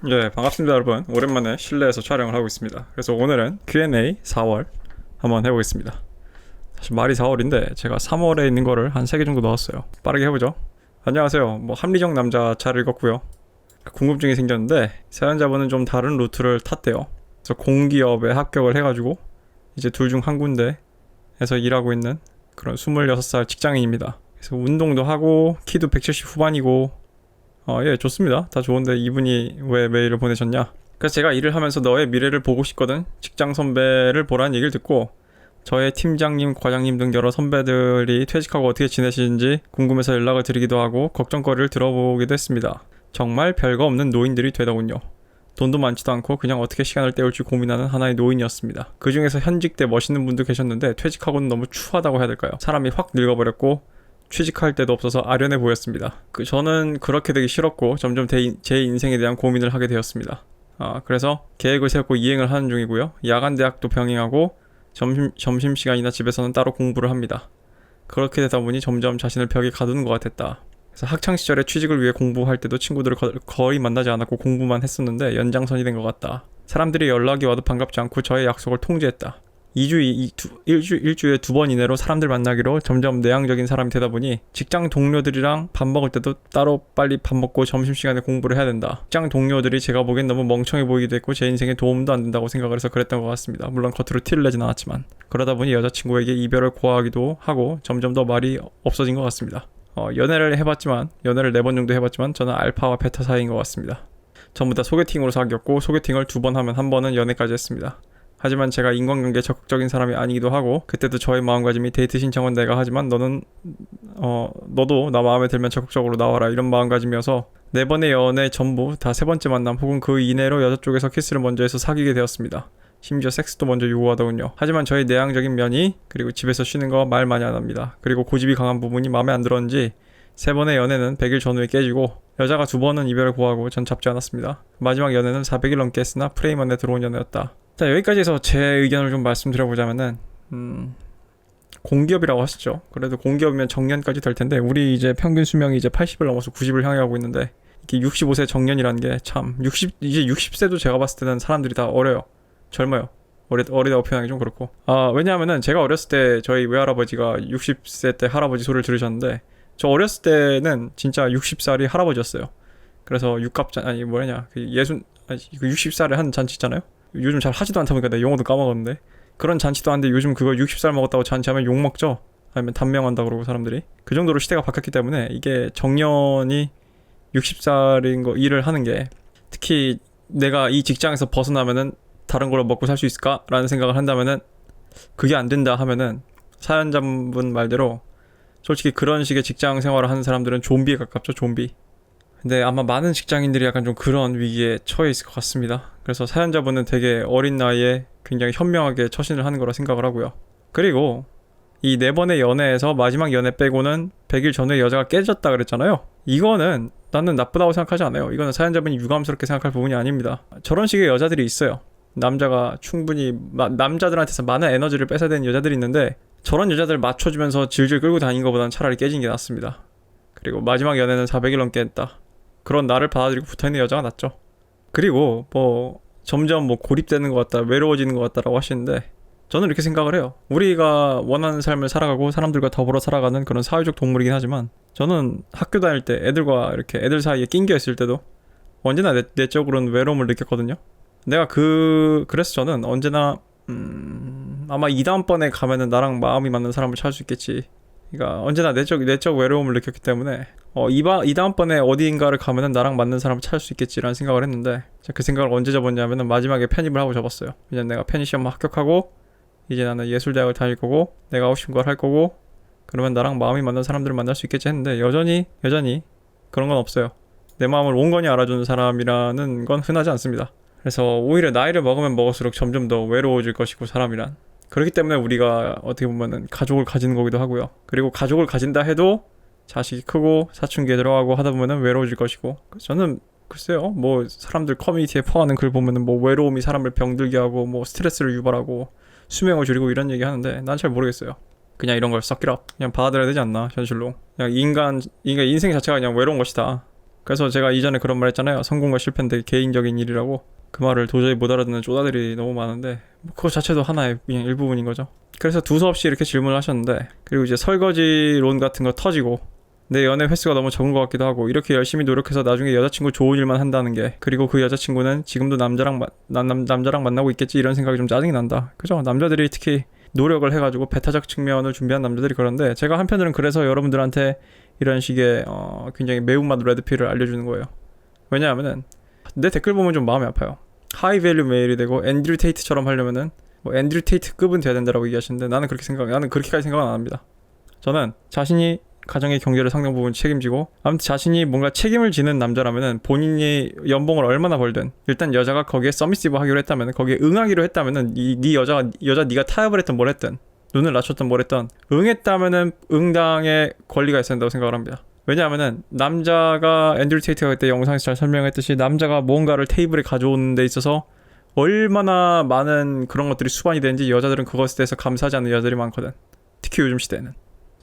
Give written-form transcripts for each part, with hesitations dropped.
예, 반갑습니다, 여러분. 오랜만에 실내에서 촬영을 하고 있습니다. 그래서 오늘은 Q&A 4월 한번 해보겠습니다. 사실 말이 4월인데 제가 3월에 있는 거를 한 3개 정도 넣었어요. 빠르게 해보죠. 안녕하세요. 합리적 남자 잘 읽었고요. 궁금증이 생겼는데 사연자분은 좀 다른 루트를 탔대요. 그래서 공기업에 합격을 해가지고 이제 둘 중 한 군데에서 일하고 있는 그런 26살 직장인입니다. 그래서 운동도 하고 키도 170 후반이고 예, 좋습니다. 다 좋은데 이분이 왜 메일을 보내셨냐? 그래서 제가 일을 하면서 너의 미래를 보고 싶거든. 직장 선배를 보라는 얘기를 듣고 저의 팀장님, 과장님 등 여러 선배들이 퇴직하고 어떻게 지내시는지 궁금해서 연락을 드리기도 하고 걱정거리를 들어보기도 했습니다. 정말 별거 없는 노인들이 되더군요. 돈도 많지도 않고 그냥 어떻게 시간을 때울지 고민하는 하나의 노인이었습니다. 그 중에서 현직 때 멋있는 분도 계셨는데 퇴직하고는 너무 추하다고 해야 될까요? 사람이 확 늙어버렸고 취직할 때도 없어서 아련해 보였습니다. 저는 그렇게 되기 싫었고 점점 제 인생에 대한 고민을 하게 되었습니다. 그래서 계획을 세우고 이행을 하는 중이고요. 야간 대학도 병행하고 점심시간이나 집에서는 따로 공부를 합니다. 그렇게 되다 보니 점점 자신을 벽에 가두는 것 같았다. 그래서 학창시절에 취직을 위해 공부할 때도 친구들을 거의 만나지 않았고 공부만 했었는데 연장선이 된 것 같다. 사람들이 연락이 와도 반갑지 않고 저의 약속을 통제했다. 일주일에 2번 이내로 사람들 만나기로 점점 내향적인 사람이 되다 보니 직장 동료들이랑 밥 먹을 때도 따로 빨리 밥 먹고 점심시간에 공부를 해야 된다. 직장 동료들이 제가 보기엔 너무 멍청해 보이기도 했고 제 인생에 도움도 안 된다고 생각을 해서 그랬던 것 같습니다. 물론 겉으로 티를 내진 않았지만 그러다 보니 여자친구에게 이별을 고하기도 하고 점점 더 말이 없어진 것 같습니다. 연애를 4번 정도 해봤지만 저는 알파와 베타 사이인 것 같습니다. 전부 다 소개팅으로 사귀었고 소개팅을 2번 하면 1번은 연애까지 했습니다. 하지만 제가 인간관계에 적극적인 사람이 아니기도 하고 그때도 저의 마음가짐이 데이트 신청은 내가 하지만 너도 나 마음에 들면 적극적으로 나와라 이런 마음가짐이어서 4번의 연애 전부 다 3번째 만남 혹은 그 이내로 여자 쪽에서 키스를 먼저 해서 사귀게 되었습니다. 심지어 섹스도 먼저 요구하더군요. 하지만 저의 내향적인 면이 그리고 집에서 쉬는 거 말 많이 안 합니다. 그리고 고집이 강한 부분이 마음에 안 들었는지 3번의 연애는 100일 전후에 깨지고 여자가 2번은 이별을 고하고 전 잡지 않았습니다. 마지막 연애는 400일 넘게 했으나 프레임 안에 들어온 연애였다. 자, 여기까지 해서 제 의견을 좀 말씀드려보자면은 공기업이라고 하시죠. 그래도 공기업이면 정년까지 될 텐데 우리 이제 평균 수명이 이제 80을 넘어서 90을 향해 가고 있는데 이게 65세 정년이라는 게 참 이제 60세도 제가 봤을 때는 사람들이 다 어려요. 젊어요. 어리다고 표현하기 좀 그렇고. 왜냐하면은 제가 어렸을 때 저희 외할아버지가 60세 때 할아버지 소리를 들으셨는데 저 어렸을 때는 진짜 60살이 할아버지였어요. 그래서 육갑잔 아니 뭐냐 그 60살에 한 잔치 있잖아요. 요즘 잘 하지도 않다 보니까 내 용어도 까먹었는데 그런 잔치도 하는데 요즘 그거 60살 먹었다고 잔치하면 욕먹죠. 아니면 단명한다 그러고 사람들이 그 정도로 시대가 바뀌었기 때문에 이게 정년이 60살인 거 일을 하는 게 특히 내가 이 직장에서 벗어나면은 다른 걸로 먹고 살 수 있을까? 라는 생각을 한다면은 그게 안 된다 하면은 사연자분 말대로 솔직히 그런 식의 직장 생활을 하는 사람들은 좀비에 가깝죠. 좀비. 근데 아마 많은 직장인들이 약간 좀 그런 위기에 처해 있을 것 같습니다. 그래서 사연자분은 되게 어린 나이에 굉장히 현명하게 처신을 하는 거라 생각을 하고요. 그리고 이 4번의 연애에서 마지막 연애 빼고는 100일 전에 여자가 깨졌다 그랬잖아요. 이거는 나는 나쁘다고 생각하지 않아요. 이거는 사연자분이 유감스럽게 생각할 부분이 아닙니다. 저런 식의 여자들이 있어요. 남자가 충분히 남자들한테서 많은 에너지를 뺏어야 되는 여자들이 있는데 저런 여자들 맞춰주면서 질질 끌고 다니는 것보다는 차라리 깨진 게 낫습니다. 그리고 마지막 연애는 400일 넘게 했다. 그런 나를 받아들이고 붙어있는 여자가 낫죠. 그리고 점점 고립되는 것 같다, 외로워지는 것 같다라고 하시는데 저는 이렇게 생각을 해요. 우리가 원하는 삶을 살아가고 사람들과 더불어 살아가는 그런 사회적 동물이긴 하지만 저는 학교 다닐 때 애들 사이에 낑겨 있을 때도 언제나 내적으로는 외로움을 느꼈거든요. 그래서 저는 언제나 아마 이 다음번에 가면은 나랑 마음이 맞는 사람을 찾을 수 있겠지. 그러니까 언제나 내적 외로움을 느꼈기 때문에 이 다음번에 어디인가를 가면은 나랑 맞는 사람을 찾을 수 있겠지라는 생각을 했는데 그 생각을 언제 접었냐면은 마지막에 편입을 하고 접었어요. 왜냐면 내가 편입 시험 합격하고 이제 나는 예술대학을 다닐 거고 내가 하고 싶은 걸 할 거고 그러면 나랑 마음이 맞는 사람들을 만날 수 있겠지 했는데 여전히 그런 건 없어요. 내 마음을 온건히 알아주는 사람이라는 건 흔하지 않습니다. 그래서 오히려 나이를 먹으면 먹을수록 점점 더 외로워질 것이고 사람이란 그렇기 때문에 우리가 어떻게 보면은 가족을 가지는 거기도 하고요. 그리고 가족을 가진다 해도 자식이 크고 사춘기에 들어가고 하다 보면은 외로워질 것이고 저는 글쎄요 사람들 커뮤니티에 퍼가는 글 보면은 외로움이 사람을 병들게 하고 스트레스를 유발하고 수명을 줄이고 이런 얘기 하는데 난 잘 모르겠어요. 그냥 이런 걸 썩기라 그냥 받아들여야 되지 않나 현실로. 그냥 인간 인생 자체가 그냥 외로운 것이다. 그래서 제가 이전에 그런 말 했잖아요. 성공과 실패는 개인적인 일이라고. 그 말을 도저히 못 알아듣는 쪼다들이 너무 많은데 그거 자체도 하나의 그냥 일부분인 거죠. 그래서 두서없이 이렇게 질문을 하셨는데, 그리고 이제 설거지론 같은 거 터지고 내 연애 횟수가 너무 적은 것 같기도 하고, 이렇게 열심히 노력해서 나중에 여자친구 좋은 일만 한다는 게, 그리고 그 여자친구는 지금도 남자랑 만나고 있겠지, 이런 생각이 좀 짜증이 난다. 그죠? 남자들이 특히 노력을 해가지고 배타적 측면을 준비한 남자들이 그런데, 제가 한편으로는 그래서 여러분들한테 이런 식의 굉장히 매운맛 레드필을 알려주는 거예요. 왜냐하면은 내 댓글 보면 좀 마음이 아파요. 하이 밸류 메일이 되고 앤드류 테이트처럼 하려면은 뭐 앤드류 테이트급은 돼야 된다라고 얘기하시는데, 나는 그렇게까지 생각은 안 합니다. 저는 자신이 가정의 경제를 상당 부분 책임지고, 아무튼 자신이 뭔가 책임을 지는 남자라면은 본인이 연봉을 얼마나 벌든, 일단 여자가 거기에 서미시브 하기로 했다면, 거기에 응하기로 했다면은 네 여자 네가 타협을 했든 뭘 했든, 눈을 낮췄든 뭘 했든 응했다면은 응당의 권리가 있어야 된다고 생각을 합니다. 왜냐하면은 남자가, 앤드류 테이트가 그때 영상에서 잘 설명했듯이, 남자가 뭔가를 테이블에 가져오는 데 있어서 얼마나 많은 그런 것들이 수반이 되는지 여자들은 그것에 대해서 감사하지 않는 여자들이 많거든. 특히 요즘 시대에는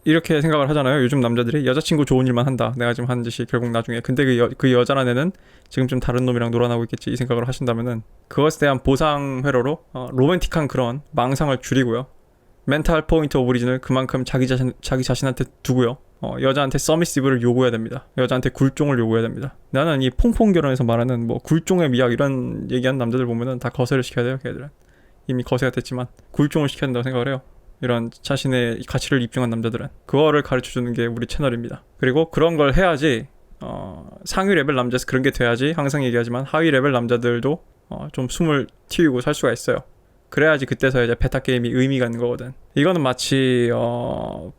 이렇게 생각을 하잖아요. 요즘 남자들이 여자친구 좋은 일만 한다, 내가 지금 하는 짓이 결국 나중에. 근데 그 여자란 애는 지금 좀 다른 놈이랑 놀아나고 있겠지, 이 생각을 하신다면은 그것에 대한 보상 회로로 로맨틱한 그런 망상을 줄이고요, 멘탈 포인트 오브 리즌을 그만큼 자기 자신한테 두고요, 여자한테 서미시브를 요구해야 됩니다. 여자한테 굴종을 요구해야 됩니다. 나는 이 퐁퐁 결혼에서 말하는 뭐 굴종의 미학 이런 얘기하는 남자들 보면은 다 거세를 시켜야 돼요. 걔들은 이미 거세가 됐지만 굴종을 시켜야 된다고 생각을 해요. 이런 자신의 가치를 입증한 남자들은 그거를 가르쳐주는 게 우리 채널입니다. 그리고 그런 걸 해야지, 상위 레벨 남자에서 그런 게 돼야지, 항상 얘기하지만 하위 레벨 남자들도 좀 숨을 틔우고 살 수가 있어요. 그래야지 그때서야 이제 베타 게임이 의미가 있는 거거든. 이거는 마치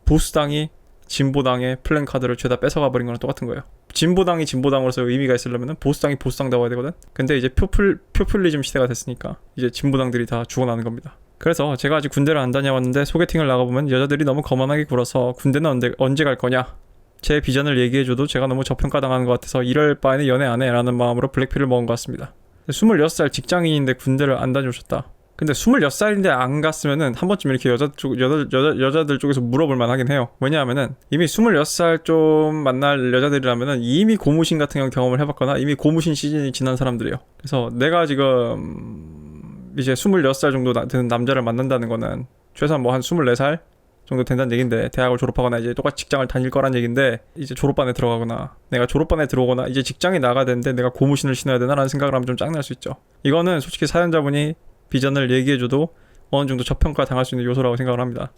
보수당이 진보당의 플랜카드를 죄다 뺏어가 버린 거랑 똑같은 거예요. 진보당이 진보당으로서 의미가 있으려면 보수당이 보수당다워야 되거든. 근데 이제 표퓰리즘 시대가 됐으니까 이제 진보당들이 다 죽어나는 겁니다. 그래서 제가 아직 군대를 안 다녀왔는데 소개팅을 나가보면 여자들이 너무 거만하게 굴어서 군대는 언제 갈 거냐, 제 비전을 얘기해줘도 제가 너무 저평가당하는 것 같아서 이럴 바에는 연애 안 해 라는 마음으로 블랙필을 먹은 것 같습니다. 26살 직장인인데 군대를 안 다녀오셨다. 근데 26살인데 안 갔으면은 한 번쯤 이렇게 여자들 쪽에서 물어볼 만하긴 해요. 왜냐하면은 이미 26살 좀 만날 여자들이라면은 이미 고무신 같은 경험을 해봤거나 이미 고무신 시즌이 지난 사람들이에요. 그래서 내가 지금 이제 26살 정도 되는 남자를 만난다는 거는 최소한 뭐 한 24살 정도 된다는 얘긴데, 대학을 졸업하거나 이제 똑같이 직장을 다닐 거란 얘긴데, 이제 졸업반에 들어가거나 내가 졸업반에 들어오거나 이제 직장에 나가야 되는데 내가 고무신을 신어야 되나라는 생각을 하면 좀 짱날 수 있죠. 이거는 솔직히 사연자분이 비전을 얘기해줘도 어느 정도 저평가 당할 수 있는 요소라고 생각을 합니다.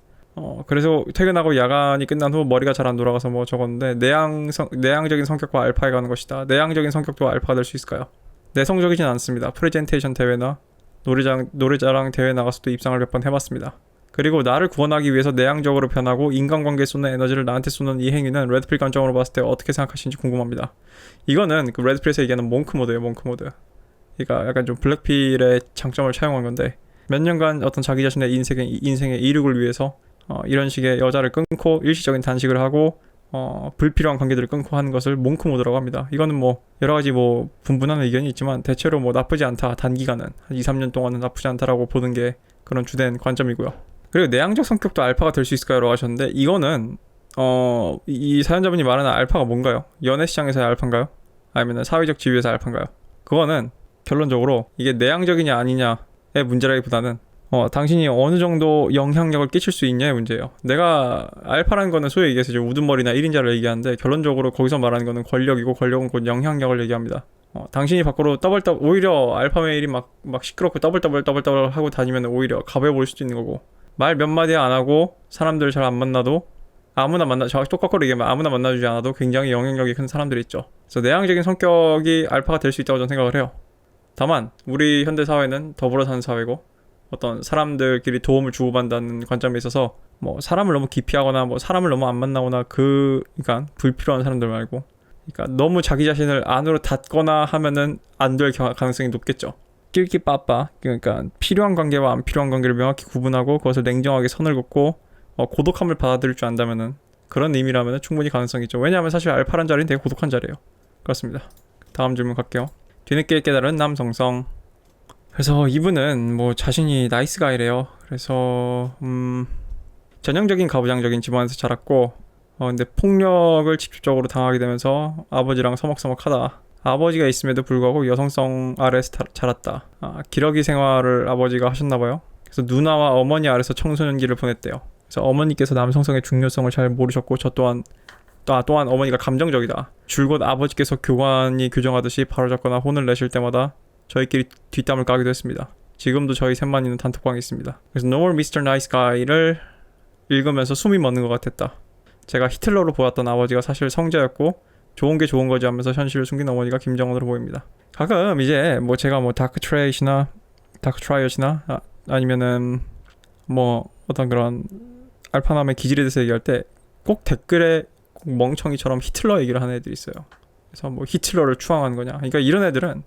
그래서 퇴근하고 야간이 끝난 후 머리가 잘 안 돌아가서 뭐 적었는데, 내향적인 성격과 알파에 가는 것이다. 내향적인 성격도 알파가 될 수 있을까요? 내성적이진 않습니다. 프레젠테이션 대회나 노래자랑 대회 나가서도 입상을 몇 번 해봤습니다. 그리고 나를 구원하기 위해서 내향적으로 변하고 인간관계에 쏟는 에너지를 나한테 쏟는 이 행위는 레드필 관점으로 봤을 때 어떻게 생각하시는지 궁금합니다. 이거는 그 레드필에서 얘기하는 몽크 모드예요. 몽크 모드. 그러니까 약간 좀 블랙필의 장점을 차용한 건데, 몇 년간 어떤 자기 자신의 인생의 이륙을 위해서 이런 식의 여자를 끊고 일시적인 단식을 하고 불필요한 관계들을 끊고 하는 것을 몽크 모드라고 합니다. 이거는 뭐 여러 가지 뭐 분분한 의견이 있지만 대체로 뭐 나쁘지 않다, 단기간은 한 2-3년 동안은 나쁘지 않다라고 보는 게 그런 주된 관점이고요. 그리고 내향적 성격도 알파가 될 수 있을까요? 라고 하셨는데, 이거는 이 사연자분이 말하는 알파가 뭔가요? 연애 시장에서의 알파인가요? 아니면 사회적 지위에서 알파인가요? 그거는 결론적으로 이게 내향적이냐 아니냐의 문제라기보다는 당신이 어느 정도 영향력을 끼칠 수 있냐의 문제예요. 내가 알파라는 거는 소위 얘기해서 이제 우두머리나 1인자를 얘기하는데, 결론적으로 거기서 말하는 거는 권력이고, 권력은 곧 영향력을 얘기합니다. 당신이 밖으로 오히려 알파 메일이 막 시끄럽고 더블 하고 다니면 오히려 가벼워 보일 수도 있는 거고, 말 몇 마디 안 하고 사람들 잘 안 만나도, 똑같이 얘기하면 아무나 만나주지 않아도 굉장히 영향력이 큰 사람들이 있죠. 그래서 내향적인 성격이 알파가 될 수 있다고 저는 생각을 해요. 다만 우리 현대 사회는 더불어 사는 사회고, 어떤 사람들끼리 도움을 주고받는다는 관점에 있어서 뭐 사람을 너무 기피하거나 뭐 사람을 너무 안 만나거나 그러니까 불필요한 사람들 말고, 그러니까 너무 자기 자신을 안으로 닫거나 하면은 안 될 가능성이 높겠죠. 낄끼빠빠, 그러니까 필요한 관계와 안 필요한 관계를 명확히 구분하고 그것을 냉정하게 선을 긋고 고독함을 받아들일 줄 안다면은, 그런 의미라면은 충분히 가능성이 있죠. 왜냐하면 사실 알파란 자리는 되게 고독한 자리예요. 그렇습니다. 다음 질문 갈게요. 뒤늦게 깨달은 남성성. 그래서 이분은 뭐 자신이 나이스 가이래요. 그래서 전형적인 가부장적인 집안에서 자랐고 근데 폭력을 직접적으로 당하게 되면서 아버지랑 서먹서먹하다. 아버지가 있음에도 불구하고 여성성 아래에서 자랐다. 기러기 생활을 아버지가 하셨나봐요. 그래서 누나와 어머니 아래서 청소년기를 보냈대요. 그래서 어머니께서 남성성의 중요성을 잘 모르셨고 저 또한 어머니가 감정적이다. 줄곧 아버지께서 교관이 규정하듯이 바로잡거나 혼을 내실 때마다 저희끼리 뒷담을 까기도 했습니다. 지금도 저희 셋만 있는 단톡방이 있습니다. 그래서 No More Mr. Nice Guy를 읽으면서 숨이 멎는 것 같았다. 제가 히틀러로 보았던 아버지가 사실 성자였고 좋은 게 좋은 거지 하면서 현실을 숨긴 어머니가 김정은으로 보입니다. 가끔 이제 뭐 제가 뭐 다크 트라이엇이나 아니면은 뭐 어떤 그런 알파남의 기질에 대해서 얘기할 때 꼭 댓글에 꼭 멍청이처럼 히틀러 얘기를 하는 애들이 있어요. 그래서 뭐 히틀러를 추앙한 거냐. 그러니까 이런 애들은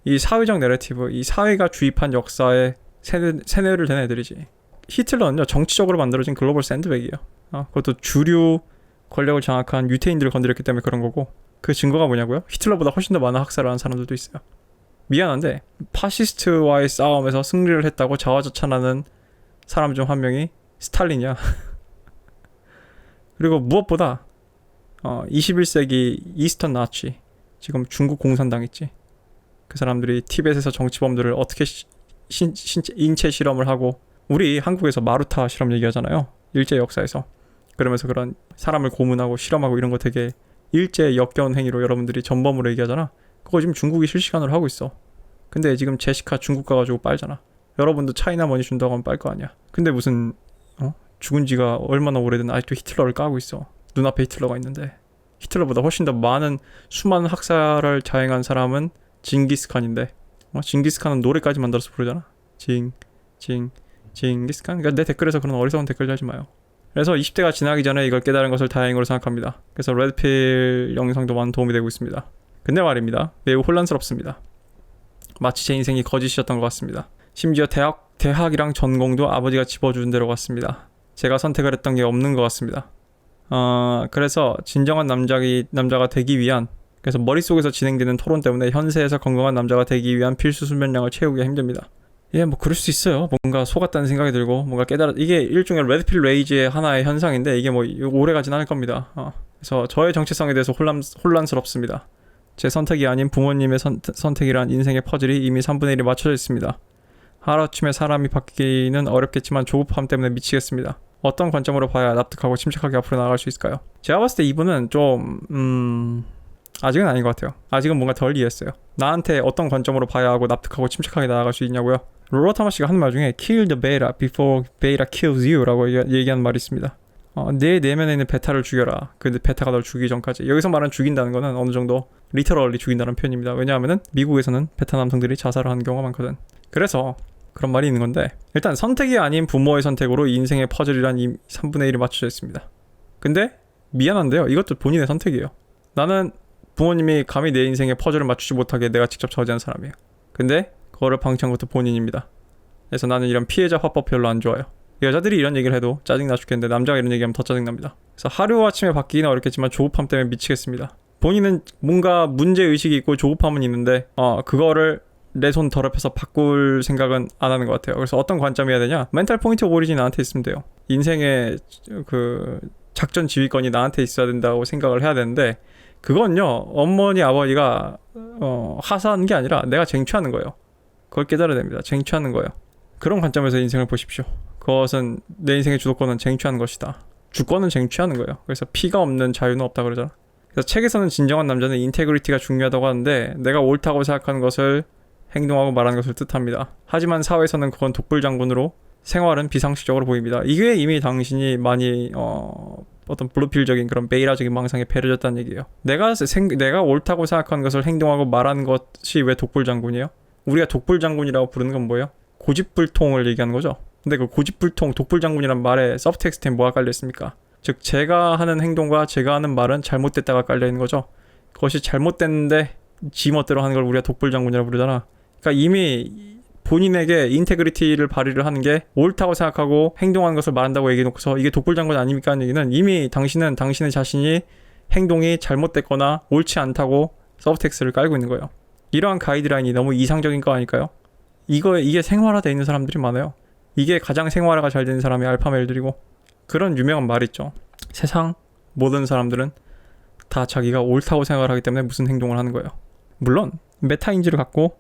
이 사회적 내러티브, 이 사회가 주입한 역사에 세뇌를 된 애들이지. 히틀러는요 정치적으로 만들어진 글로벌 샌드백이에요. 그것도 주류 권력을 장악한 유태인들을 건드렸기 때문에 그런 거고, 그 증거가 뭐냐고요? 히틀러보다 훨씬 더 많은 학살을 한 사람들도 있어요. 미안한데 파시스트와의 싸움에서 승리를 했다고 자화자찬하는 사람 중 한 명이 스탈린이야. 그리고 무엇보다 21세기 이스턴 나치, 지금 중국 공산당 있지. 그 사람들이 티벳에서 정치범들을 어떻게 인체 실험을 하고, 우리 한국에서 마루타 실험 얘기하잖아요. 일제 역사에서. 그러면서 그런 사람을 고문하고 실험하고 이런 거 되게 일제 역겨운 행위로 여러분들이 전범으로 얘기하잖아. 그거 지금 중국이 실시간으로 하고 있어. 근데 지금 제시카 중국 가가지고 빨잖아. 여러분도 차이나 머니 준다고 하면 빨 거 아니야. 근데 무슨 죽은 지가 얼마나 오래된 아직도 히틀러를 까고 있어. 눈앞에 히틀러가 있는데. 히틀러보다 훨씬 더 많은 수많은 학살을 자행한 사람은 징기스칸인데, 징기스칸은 노래까지 만들어서 부르잖아. 징기스칸. 그러니까 내 댓글에서 그런 어리석은 댓글 달지 마요. 그래서 20대가 지나기 전에 이걸 깨달은 것을 다행으로 생각합니다. 그래서 레드필 영상도 많은 도움이 되고 있습니다. 근데 말입니다, 매우 혼란스럽습니다. 마치 제 인생이 거짓이었던 것 같습니다. 심지어 대학이랑 전공도 아버지가 집어준 대로 같습니다. 제가 선택을 했던 게 없는 것 같습니다. 그래서 진정한 남자가 되기 위한, 그래서 머릿속에서 진행되는 토론 때문에 현세에서 건강한 남자가 되기 위한 필수 수면량을 채우기가 힘듭니다. 예, 뭐 그럴 수 있어요. 뭔가 속았다는 생각이 들고 뭔가 이게 일종의 레드필 레이지의 하나의 현상인데 이게 뭐 오래 가진 않을 겁니다. 그래서 저의 정체성에 대해서 혼란스럽습니다. 제 선택이 아닌 부모님의 선택이란 인생의 퍼즐이 이미 3분의 1이 맞춰져 있습니다. 하루아침에 사람이 바뀌기는 어렵겠지만 조급함 때문에 미치겠습니다. 어떤 관점으로 봐야 납득하고 침착하게 앞으로 나아갈 수 있을까요? 제가 봤을 때 이분은 좀 아직은 아닌 것 같아요. 아직은 뭔가 덜 이해했어요. 나한테 어떤 관점으로 봐야 하고 납득하고 침착하게 나아갈 수 있냐고요? 로러 타마시가 하는 말 중에 Kill the beta before beta kills you 라고 얘기하는 말이 있습니다. 내 내면에 있는 베타를 죽여라. 근데 베타가 널 죽이기 전까지. 여기서 말하는 죽인다는 거는 어느 정도 리터럴리 죽인다는 표현입니다. 왜냐하면은 미국에서는 베타 남성들이 자살을 하는 경우가 많거든. 그래서 그런 말이 있는 건데, 일단 선택이 아닌 부모의 선택으로 인생의 퍼즐이란 3분의 1이 맞춰져 있습니다. 근데 미안한데요, 이것도 본인의 선택이에요. 나는 부모님이 감히 내 인생의 퍼즐을 맞추지 못하게 내가 직접 저지한 사람이에요. 근데 그거를 방치한 것도 본인입니다. 그래서 나는 이런 피해자 화법 별로 안 좋아요. 여자들이 이런 얘기를 해도 짜증나 죽겠는데 남자가 이런 얘기하면 더 짜증납니다. 그래서 하루아침에 바뀌기는 어렵겠지만 조급함 때문에 미치겠습니다. 본인은 뭔가 문제의식이 있고 조급함은 있는데 그거를 내 손 더럽혀서 바꿀 생각은 안 하는 것 같아요. 그래서 어떤 관점이어야 되냐? 멘탈 포인트 오브 오리진이 나한테 있으면 돼요. 인생의 그 작전 지휘권이 나한테 있어야 된다고 생각을 해야 되는데, 그건요 어머니 아버지가 하사하는 게 아니라 내가 쟁취하는 거예요. 그걸 깨달아야 됩니다. 쟁취하는 거예요. 그런 관점에서 인생을 보십시오. 그것은 내 인생의 주도권은 쟁취하는 것이다. 주권은 쟁취하는 거예요. 그래서 피가 없는 자유는 없다 그러잖아. 그래서 책에서는 진정한 남자는 인테그리티가 중요하다고 하는데, 내가 옳다고 생각하는 것을 행동하고 말하는 것을 뜻합니다. 하지만 사회에서는 그건 독불장군으로, 생활은 비상식적으로 보입니다. 이게 이미 당신이 많이 어떤 블루필적인 그런 베이라적인 망상에 배려졌다는 얘기예요. 내가 옳다고 생각하는 것을 행동하고 말하는 것이 왜 독불장군이에요? 우리가 독불장군이라고 부르는 건 뭐예요? 고집불통을 얘기하는 거죠. 근데 그 고집불통, 독불장군이란 말에 서브텍스트에 뭐가 깔려있습니까? 즉 제가 하는 행동과 제가 하는 말은 잘못됐다가 깔려있는 거죠. 그것이 잘못됐는데 지 멋대로 하는 걸 우리가 독불장군이라고 부르잖아. 그러니까 이미 본인에게 인테그리티를 발휘를 하는 게 옳다고 생각하고 행동하는 것을 말한다고 얘기해놓고서 이게 독불장군 아닙니까 하는 얘기는, 이미 당신은 당신의 자신이 행동이 잘못됐거나 옳지 않다고 서브텍스트를 깔고 있는 거예요. 이러한 가이드라인이 너무 이상적인 거 아닐까요? 이게 생활화되어 있는 사람들이 많아요. 이게 가장 생활화가 잘 되는 사람이 알파메일들이고, 그런 유명한 말이 있죠. 세상 모든 사람들은 다 자기가 옳다고 생각을 하기 때문에 무슨 행동을 하는 거예요. 물론 메타인지를 갖고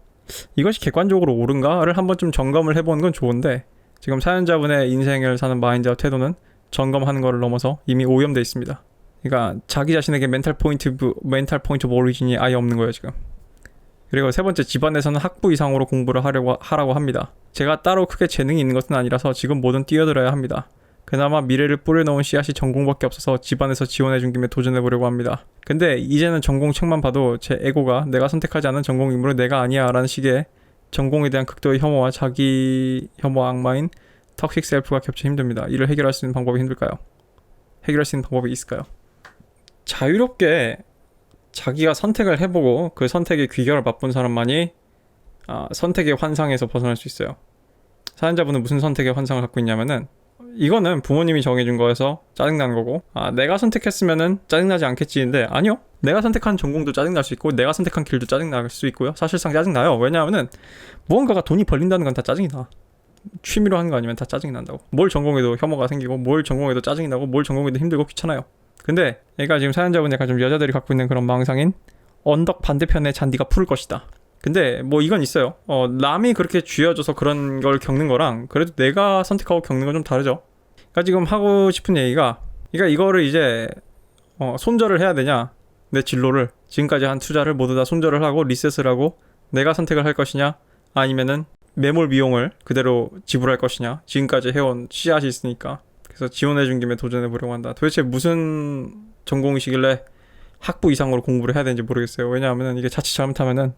이것이 객관적으로 옳은가를 한번 좀 점검을 해보는 건 좋은데 지금 사연자분의 인생을 사는 마인드와 태도는 점검하는 거를 넘어서 이미 오염돼 있습니다. 그러니까 자기 자신에게 멘탈 포인트 오브 오리진이 아예 없는 거예요 지금. 그리고 세 번째, 집안에서는 학부 이상으로 공부를 하라고 합니다. 제가 따로 크게 재능이 있는 것은 아니라서 지금 뭐든 뛰어들어야 합니다. 그나마 미래를 뿌려놓은 씨앗이 전공밖에 없어서 집안에서 지원해준 김에 도전해보려고 합니다. 근데 이제는 전공책만 봐도 제 에고가 내가 선택하지 않은 전공 인물은 내가 아니야 라는 식의 전공에 대한 극도의 혐오와 자기 혐오 악마인 턱식 셀프가 겹쳐 힘듭니다. 이를 해결할 수 있는 방법이 힘들까요? 해결할 수 있는 방법이 있을까요? 자유롭게 자기가 선택을 해보고 그 선택의 귀결을 맛본 사람만이 선택의 환상에서 벗어날 수 있어요. 사연자분은 무슨 선택의 환상을 갖고 있냐면은 이거는 부모님이 정해준 거여서 짜증나는 거고 내가 선택했으면은 짜증나지 않겠지인데 아니요. 내가 선택한 전공도 짜증날 수 있고 내가 선택한 길도 짜증날 수 있고요. 사실상 짜증나요. 왜냐하면은 무언가가 돈이 벌린다는 건 다 짜증이 나. 취미로 하는 거 아니면 다 짜증이 난다고. 뭘 전공해도 혐오가 생기고 뭘 전공해도 짜증이 나고 뭘 전공해도 힘들고 귀찮아요. 근데 얘가 지금 사연자분 약간 좀 여자들이 갖고 있는 그런 망상인 언덕 반대편에 잔디가 푸를 것이다. 근데 뭐 이건 있어요. 남이 그렇게 쥐어줘서 그런 걸 겪는 거랑 그래도 내가 선택하고 겪는 건 좀 다르죠. 그러니까 지금 하고 싶은 얘기가 그러니까 이거를 이제 손절을 해야 되냐, 내 진로를 지금까지 한 투자를 모두 다 손절을 하고 리셋을 하고 내가 선택을 할 것이냐, 아니면은 매몰 비용을 그대로 지불할 것이냐. 지금까지 해온 씨앗이 있으니까 그래서 지원해준 김에 도전해보려고 한다. 도대체 무슨 전공이시길래 학부 이상으로 공부를 해야 되는지 모르겠어요. 왜냐하면 이게 자칫 잘못하면은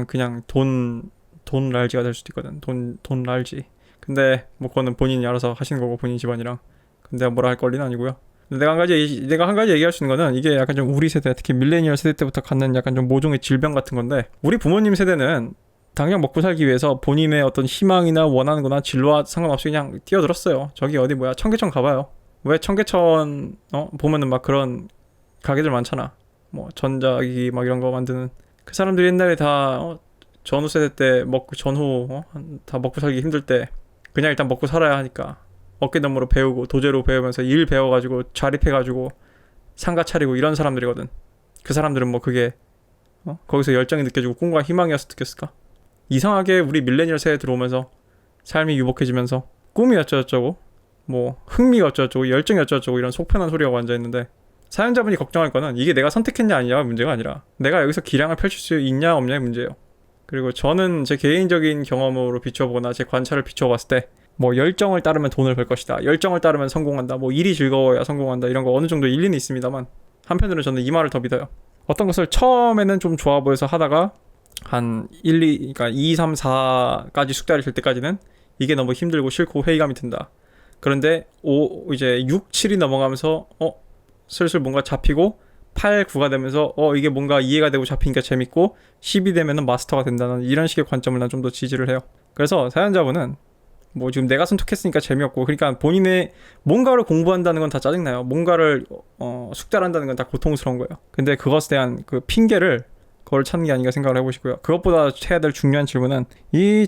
그냥 돈 랄지가 될 수도 있거든. 돈 랄지. 근데 뭐 그거는 본인이 알아서 하시는 거고 본인 집안이랑. 근데 뭐라 할 권리는 아니고요. 내가 한 가지 얘기할 수 있는 거는 이게 약간 좀 우리 세대, 특히 밀레니얼 세대 때부터 갖는 약간 좀 모종의 질병 같은 건데 우리 부모님 세대는 당장 먹고 살기 위해서 본인의 어떤 희망이나 원하는 거나 진로와 상관없이 그냥 뛰어들었어요. 저기 어디 청계천 가봐요. 왜 청계천 보면은 막 그런 가게들 많잖아. 뭐 전자기기 막 이런 거 만드는 그 사람들이 옛날에 다 전후 세대 때 전후 다 먹고 살기 힘들 때 그냥 일단 먹고 살아야 하니까 어깨너머로 배우고 도제로 배우면서 일 배워가지고 자립해가지고 상가 차리고 이런 사람들이거든. 그 사람들은 뭐 그게 거기서 열정이 느껴지고 꿈과 희망이어서 느꼈을까? 이상하게 우리 밀레니얼 세대 들어오면서 삶이 유복해지면서 꿈이 어쩌고저쩌고 뭐 흥미가 어쩌고저쩌고 열정이 어쩌고저쩌고 이런 속편한 소리가 앉아있는데 사연자분이 걱정할 거는 이게 내가 선택했냐 아니냐가 문제가 아니라 내가 여기서 기량을 펼칠 수 있냐 없냐의 문제예요. 그리고 저는 제 개인적인 경험으로 비춰보거나 제 관찰을 비춰봤을 때 뭐 열정을 따르면 돈을 벌 것이다, 열정을 따르면 성공한다, 뭐 일이 즐거워야 성공한다 이런 거 어느 정도 일리는 있습니다만 한편으로는 저는 이 말을 더 믿어요. 어떤 것을 처음에는 좀 좋아 보여서 하다가 한 2, 3, 4까지 숙달이 될 때까지는 이게 너무 힘들고 싫고 회의감이 든다. 그런데 이제 6, 7이 넘어가면서 슬슬 뭔가 잡히고 8, 9가 되면서 이게 뭔가 이해가 되고 잡히니까 재밌고 10이 되면은 마스터가 된다는 이런 식의 관점을 난 좀 더 지지를 해요. 그래서 사연자분은 뭐 지금 내가 선택했으니까 재미없고 그러니까 본인의 뭔가를 공부한다는 건 다 짜증나요. 뭔가를 숙달한다는 건 다 고통스러운 거예요. 근데 그것에 대한 그 핑계를 그걸 찾는 게 아닌가 생각을 해보시고요. 그것보다 해야 될 중요한 질문은 이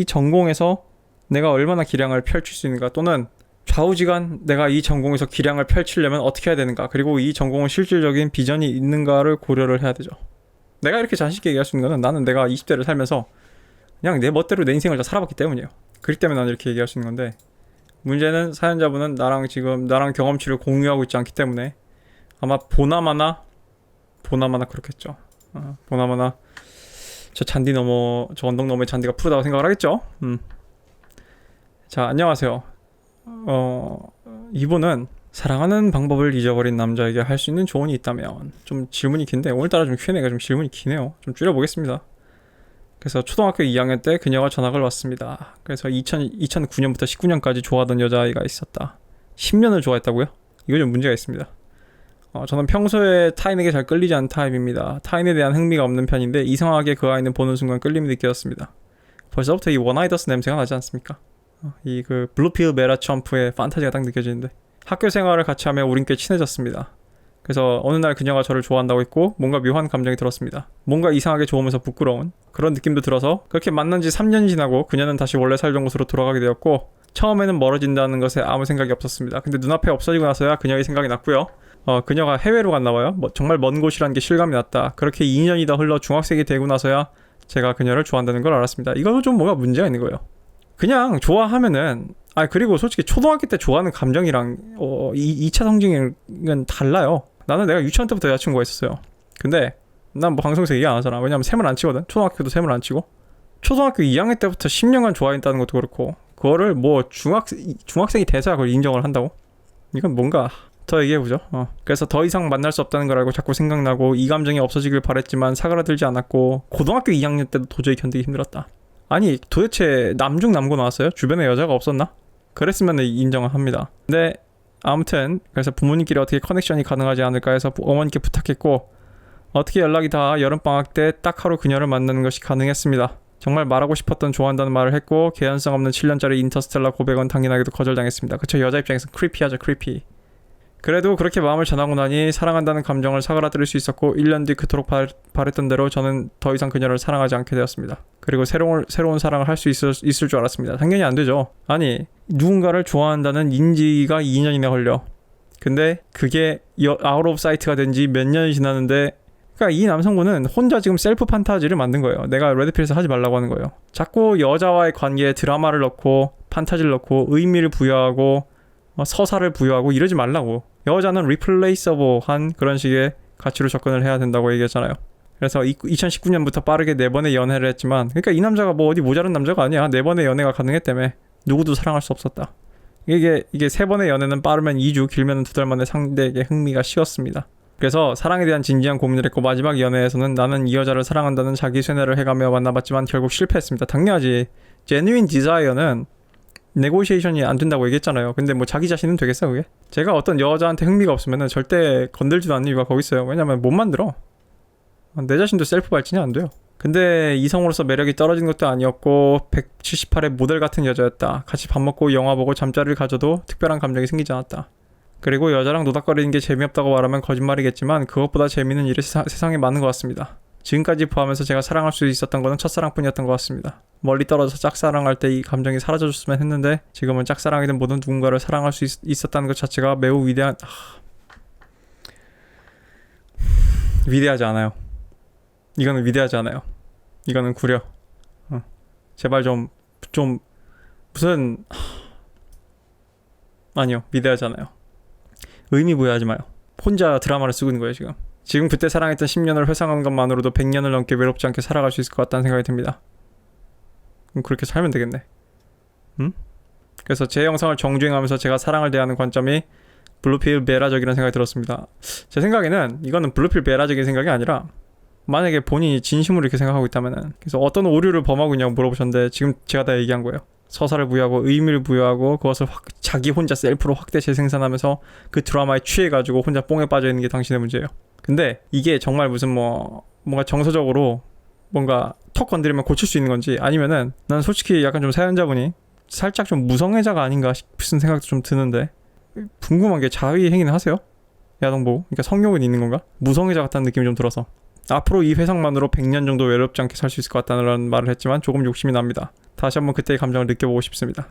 전공에서 내가 얼마나 기량을 펼칠 수 있는가, 또는 좌우지간 내가 이 전공에서 기량을 펼치려면 어떻게 해야 되는가, 그리고 이 전공은 실질적인 비전이 있는가를 고려를 해야 되죠. 내가 이렇게 자신 있게 얘기할 수 있는 거는 나는 내가 20대를 살면서 그냥 내 멋대로 내 인생을 다 살아봤기 때문이에요. 그렇기 때문에 나는 이렇게 얘기할 수 있는 건데 문제는 사연자분은 나랑 경험치를 공유하고 있지 않기 때문에 아마 보나마나 그렇겠죠. 보나마나 저 언덕 너머의 잔디가 푸르다고 생각을 하겠죠. 자, 안녕하세요. 이분은 사랑하는 방법을 잊어버린 남자에게 할 수 있는 조언이 있다면. 좀 질문이 긴데 오늘따라 좀 Q&A가 좀 질문이 기네요. 좀 줄여보겠습니다. 그래서 초등학교 2학년 때 그녀가 전학을 왔습니다. 그래서 2009년부터 19년까지 좋아하던 여자아이가 있었다. 10년을 좋아했다고요? 이거 좀 문제가 있습니다. 저는 평소에 타인에게 잘 끌리지 않는 타입입니다. 타인에 대한 흥미가 없는 편인데 이상하게 그 아이는 보는 순간 끌림이 느껴졌습니다. 벌써부터 이 원아이더스 냄새가 나지 않습니까? 이 블루필 메라 첨프의 판타지가 딱 느껴지는데 학교 생활을 같이 하며 우린 꽤 친해졌습니다. 그래서 어느 날 그녀가 저를 좋아한다고 했고 뭔가 묘한 감정이 들었습니다. 뭔가 이상하게 좋으면서 부끄러운 그런 느낌도 들어서 그렇게 만난 지 3년이 지나고 그녀는 다시 원래 살던 곳으로 돌아가게 되었고 처음에는 멀어진다는 것에 아무 생각이 없었습니다. 근데 눈앞에 없어지고 나서야 그녀의 생각이 났고요. 그녀가 해외로 갔나 봐요. 정말 먼 곳이라는 게 실감이 났다. 그렇게 2년이 더 흘러 중학생이 되고 나서야 제가 그녀를 좋아한다는 걸 알았습니다. 이거도 좀 뭔가 문제가 있는 거예요. 그냥 좋아하면은 그리고 솔직히 초등학교 때 좋아하는 감정이랑 2차 성징은 달라요. 나는 내가 유치원 때부터 여자친구가 있었어요. 근데 난 뭐 방송에서 얘기 안 하잖아. 왜냐면 셈을 안 치거든. 초등학교도 셈을 안 치고. 초등학교 2학년 때부터 10년간 좋아했다는 것도 그렇고 그거를 뭐 중학생이 돼서야 그걸 인정을 한다고? 이건 뭔가 더 얘기해보죠. 그래서 더 이상 만날 수 없다는 걸 알고 자꾸 생각나고 이 감정이 없어지길 바랬지만 사그라들지 않았고 고등학교 2학년 때도 도저히 견디기 힘들었다. 아니 도대체 남중 남고 나왔어요? 주변에 여자가 없었나? 그랬으면 인정을 합니다. 근데 아무튼 그래서 부모님끼리 어떻게 커넥션이 가능하지 않을까 해서 어머니께 부탁했고 어떻게 연락이 다 여름방학 때 딱 하루 그녀를 만나는 것이 가능했습니다. 정말 말하고 싶었던 좋아한다는 말을 했고 개연성 없는 7년짜리 인터스텔라 고백은 당연하게도 거절당했습니다. 그쵸, 여자 입장에서 크리피하죠. 크리피. 그래도 그렇게 마음을 전하고 나니 사랑한다는 감정을 사그라들 수 있었고 1년 뒤 그토록 바랬던 대로 저는 더 이상 그녀를 사랑하지 않게 되었습니다. 그리고 새로운 사랑을 할 수 있을 줄 알았습니다. 당연히 안 되죠. 아니 누군가를 좋아한다는 인지가 2년이나 걸려. 근데 그게 아웃 오브 사이트가 된 지 몇 년이 지났는데 그러니까 이 남성분은 혼자 지금 셀프 판타지를 만든 거예요. 내가 레드필에서 하지 말라고 하는 거예요. 자꾸 여자와의 관계에 드라마를 넣고 판타지를 넣고 의미를 부여하고 서사를 부여하고 이러지 말라고. 여자는 리플레이서블한 그런 식의 가치로 접근을 해야 된다고 얘기했잖아요. 그래서 2019년부터 빠르게 4번의 연애를 했지만 그러니까 이 남자가 뭐 어디 모자란 남자가 아니야. 4번의 연애가 가능했다며. 누구도 사랑할 수 없었다. 이게 3번의 연애는 빠르면 2주 길면 2달 만에 상대에게 흥미가 식었습니다. 그래서 사랑에 대한 진지한 고민을 했고 마지막 연애에서는 나는 이 여자를 사랑한다는 자기 쇠뇌를 해가며 만나봤지만 결국 실패했습니다. 당연하지. 제뉴인 디자이어는 네고시에이션이 안 된다고 얘기했잖아요. 근데 뭐 자기 자신은 되겠어 그게? 제가 어떤 여자한테 흥미가 없으면은 절대 건들지도 않는 이유가 거기 있어요. 왜냐면 못 만들어. 내 자신도 셀프 발전이 안 돼요. 근데 이성으로서 매력이 떨어진 것도 아니었고 178의 모델 같은 여자였다. 같이 밥 먹고 영화 보고 잠자리를 가져도 특별한 감정이 생기지 않았다. 그리고 여자랑 노닥거리는 게 재미없다고 말하면 거짓말이겠지만 그것보다 재미있는 일이 세상에 많은 것 같습니다. 지금까지 포함해서 제가 사랑할 수 있었던 것은 첫사랑뿐이었던 것 같습니다. 멀리 떨어져서 짝사랑할 때 이 감정이 사라져줬으면 했는데 지금은 짝사랑이든 뭐든 누군가를 사랑할 수 있었다는 것 자체가 매우 위대하지 않아요. 이거는 위대하지 않아요. 이거는 구려. 제발 좀 무슨 아니요, 위대하지 않아요. 의미 부여하지 마요. 혼자 드라마를 쓰고 있는 거예요 지금 그때 사랑했던 10년을 회상한 것만으로도 100년을 넘게 외롭지 않게 살아갈 수 있을 것 같다는 생각이 듭니다. 그럼 그렇게 살면 되겠네. 그래서 제 영상을 정주행하면서 제가 사랑을 대하는 관점이 블루필 베라적이라는 생각이 들었습니다. 제 생각에는 이거는 블루필 베라적인 생각이 아니라 만약에 본인이 진심으로 이렇게 생각하고 있다면은 그래서 어떤 오류를 범하고 있냐고 물어보셨는데 지금 제가 다 얘기한 거예요. 서사를 부여하고 의미를 부여하고 그것을 자기 혼자 셀프로 확대 재생산하면서 그 드라마에 취해가지고 혼자 뽕에 빠져있는 게 당신의 문제예요. 근데 이게 정말 무슨 뭔가 정서적으로 뭔가 턱 건드리면 고칠 수 있는 건지 아니면은 난 솔직히 약간 좀 사연자분이 살짝 좀 무성애자가 아닌가 싶은 생각도 좀 드는데 궁금한 게 자위 행위는 하세요? 야동보고? 그러니까 성욕은 있는 건가? 무성애자 같다는 느낌이 좀 들어서 앞으로 이 회상만으로 100년 정도 외롭지 않게 살 수 있을 것 같다는 말을 했지만 조금 욕심이 납니다. 다시 한번 그때의 감정을 느껴보고 싶습니다.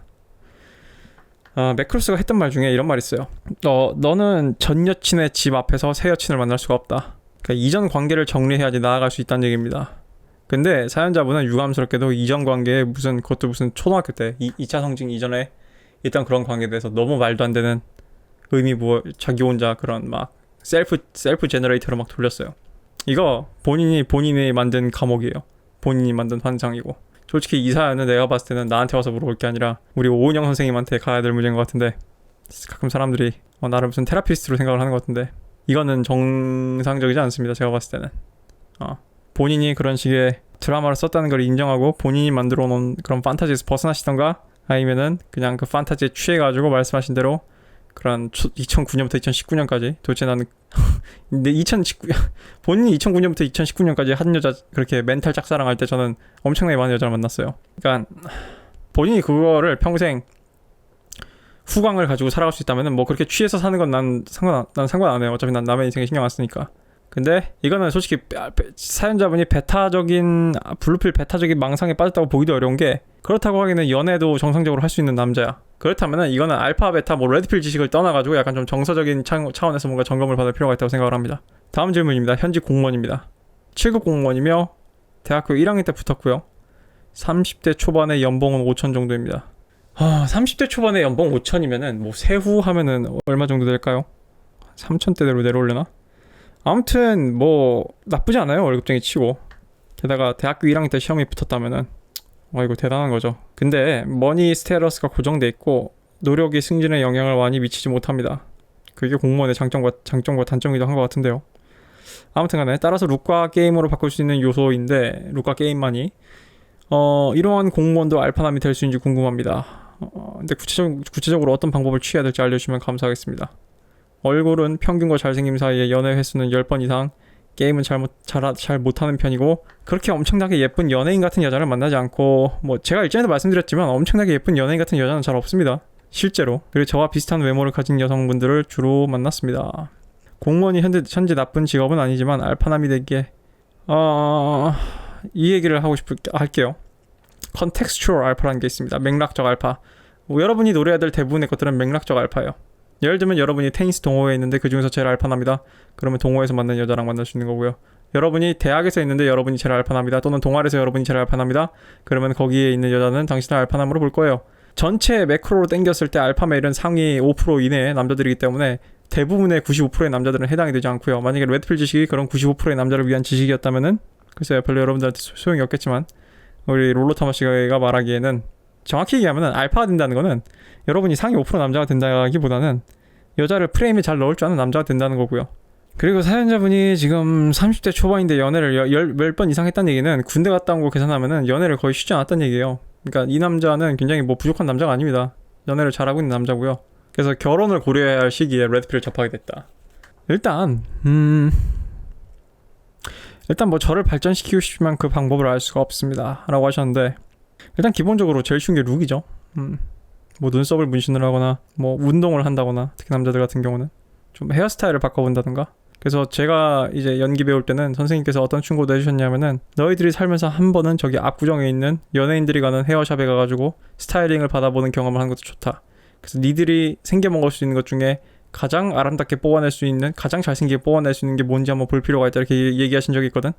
맥크루스가 했던 말 중에 이런 말이 있어요. 너는 전 여친의 집 앞에서 새 여친을 만날 수가 없다. 그러니까 이전 관계를 정리해야지 나아갈 수 있다는 얘기입니다. 근데 사연자분은 유감스럽게도 이전 관계에 그것도 무슨 초등학교 때 2차 성징 이전에 있던 그런 관계에 대해서 너무 말도 안 되는 자기 혼자 그런 막 셀프 제너레이터로 막 돌렸어요. 이거 본인이 만든 감옥이에요. 본인이 만든 환상이고. 솔직히 이 사연은 내가 봤을 때는 나한테 와서 물어볼 게 아니라 우리 오은영 선생님한테 가야 될 문제인 것 같은데 가끔 사람들이 나를 무슨 테라피스트로 생각을 하는 것 같은데 이거는 정상적이지 않습니다. 제가 봤을 때는 본인이 그런 식의 드라마를 썼다는 걸 인정하고 본인이 만들어 놓은 그런 판타지에서 벗어나시던가 아니면은 그냥 그 판타지에 취해가지고 말씀하신 대로 그런 2009년부터 2019년까지 도대체 나는 근데 본인이 2009년부터 2019년까지 한 여자 그렇게 멘탈 짝사랑할 때 저는 엄청나게 많은 여자를 만났어요. 그러니까 본인이 그거를 평생 후광을 가지고 살아갈 수 있다면은 뭐 그렇게 취해서 사는 건 난 상관 안 해요. 어차피 난 남의 인생에 신경 안 쓰니까. 근데 이거는 솔직히 사연자분이 블루필 베타적인 망상에 빠졌다고 보기도 어려운 게, 그렇다고 하기에는 연애도 정상적으로 할 수 있는 남자야. 그렇다면은 이거는 알파 베타 뭐 레드필 지식을 떠나가지고 약간 좀 정서적인 차원에서 뭔가 점검을 받을 필요가 있다고 생각을 합니다. 다음 질문입니다. 현직 공무원입니다. 7급 공무원이며 대학교 1학년 때 붙었고요. 30대 초반에 연봉은 5천 정도입니다. 30대 초반에 연봉 5천이면은 뭐 세후 하면은 얼마 정도 될까요? 3천대대로 내려올려나? 아무튼 뭐 나쁘지 않아요. 월급쟁이 치고. 게다가 대학교 1학년 때 시험이 붙었다면은 이거 대단한 거죠. 근데 머니 스테러스가 고정돼 있고 노력이 승진에 영향을 많이 미치지 못합니다. 그게 공무원의 장점과 단점이기도 한 것 같은데요. 아무튼 간에 따라서 룩과 게임으로 바꿀 수 있는 요소인데, 룩과 게임만이 이러한 공무원도 알파남이 될 수 있는지 궁금합니다. 근데 구체적으로 어떤 방법을 취해야 될지 알려주시면 감사하겠습니다. 얼굴은 평균과 잘생김 사이에 연애 횟수는 10번 이상, 게임은 잘 못하는 편이고, 그렇게 엄청나게 예쁜 연예인 같은 여자를 만나지 않고, 뭐 제가 일전에도 말씀드렸지만 엄청나게 예쁜 연예인 같은 여자는 잘 없습니다. 실제로. 그리고 저와 비슷한 외모를 가진 여성분들을 주로 만났습니다. 공무원이 현재 나쁜 직업은 아니지만 알파남이 되기에 이 얘기를 할게요. 컨텍스추얼 알파라는 게 있습니다. 맥락적 알파. 뭐 여러분이 노려야 될 대부분의 것들은 맥락적 알파예요. 예를 들면 여러분이 테니스 동호회에 있는데 그 중에서 제일 알파남이다. 그러면 동호회에서 만난 여자랑 만날 수 있는 거고요. 여러분이 대학에서 있는데 여러분이 제일 알파남이다. 또는 동아리에서 여러분이 제일 알파남이다. 그러면 거기에 있는 여자는 당신을 알파남으로 볼 거예요. 전체 매크로로 땡겼을 때 알파메일은 상위 5% 이내의 남자들이기 때문에 대부분의 95%의 남자들은 해당이 되지 않고요. 만약에 레드필 지식이 그런 95%의 남자를 위한 지식이었다면은 글쎄요, 별로 여러분들한테 소용이 없겠지만, 우리 롤로타마 씨가 말하기에는, 정확히 얘기하면은 알파가 된다는 거는 여러분이 상위 5% 남자가 된다기보다는 여자를 프레임에 잘 넣을 줄 아는 남자가 된다는 거고요. 그리고 사연자분이 지금 30대 초반인데 연애를 10번 이상 했다는 얘기는 군대 갔다 온 거 계산하면은 연애를 거의 쉬지 않았다는 얘기예요. 그러니까 이 남자는 굉장히 뭐 부족한 남자가 아닙니다. 연애를 잘하고 있는 남자고요. 그래서 결혼을 고려해야 할 시기에 레드필을 접하게 됐다. 일단 뭐 저를 발전시키고 싶지만 그 방법을 알 수가 없습니다 라고 하셨는데, 일단 기본적으로 제일 쉬운 게 룩이죠. 뭐 눈썹을 문신을 하거나 뭐 운동을 한다거나, 특히 남자들 같은 경우는 좀 헤어스타일을 바꿔본다든가. 그래서 제가 이제 연기 배울 때는 선생님께서 어떤 충고도 해주셨냐면은, 너희들이 살면서 한 번은 저기 압구정에 있는 연예인들이 가는 헤어샵에 가가지고 스타일링을 받아보는 경험을 하는 것도 좋다. 그래서 니들이 생겨먹을 수 있는 것 중에 가장 아름답게 뽑아낼 수 있는, 가장 잘생기게 뽑아낼 수 있는 게 뭔지 한번 볼 필요가 있다, 이렇게 얘기하신 적이 있거든.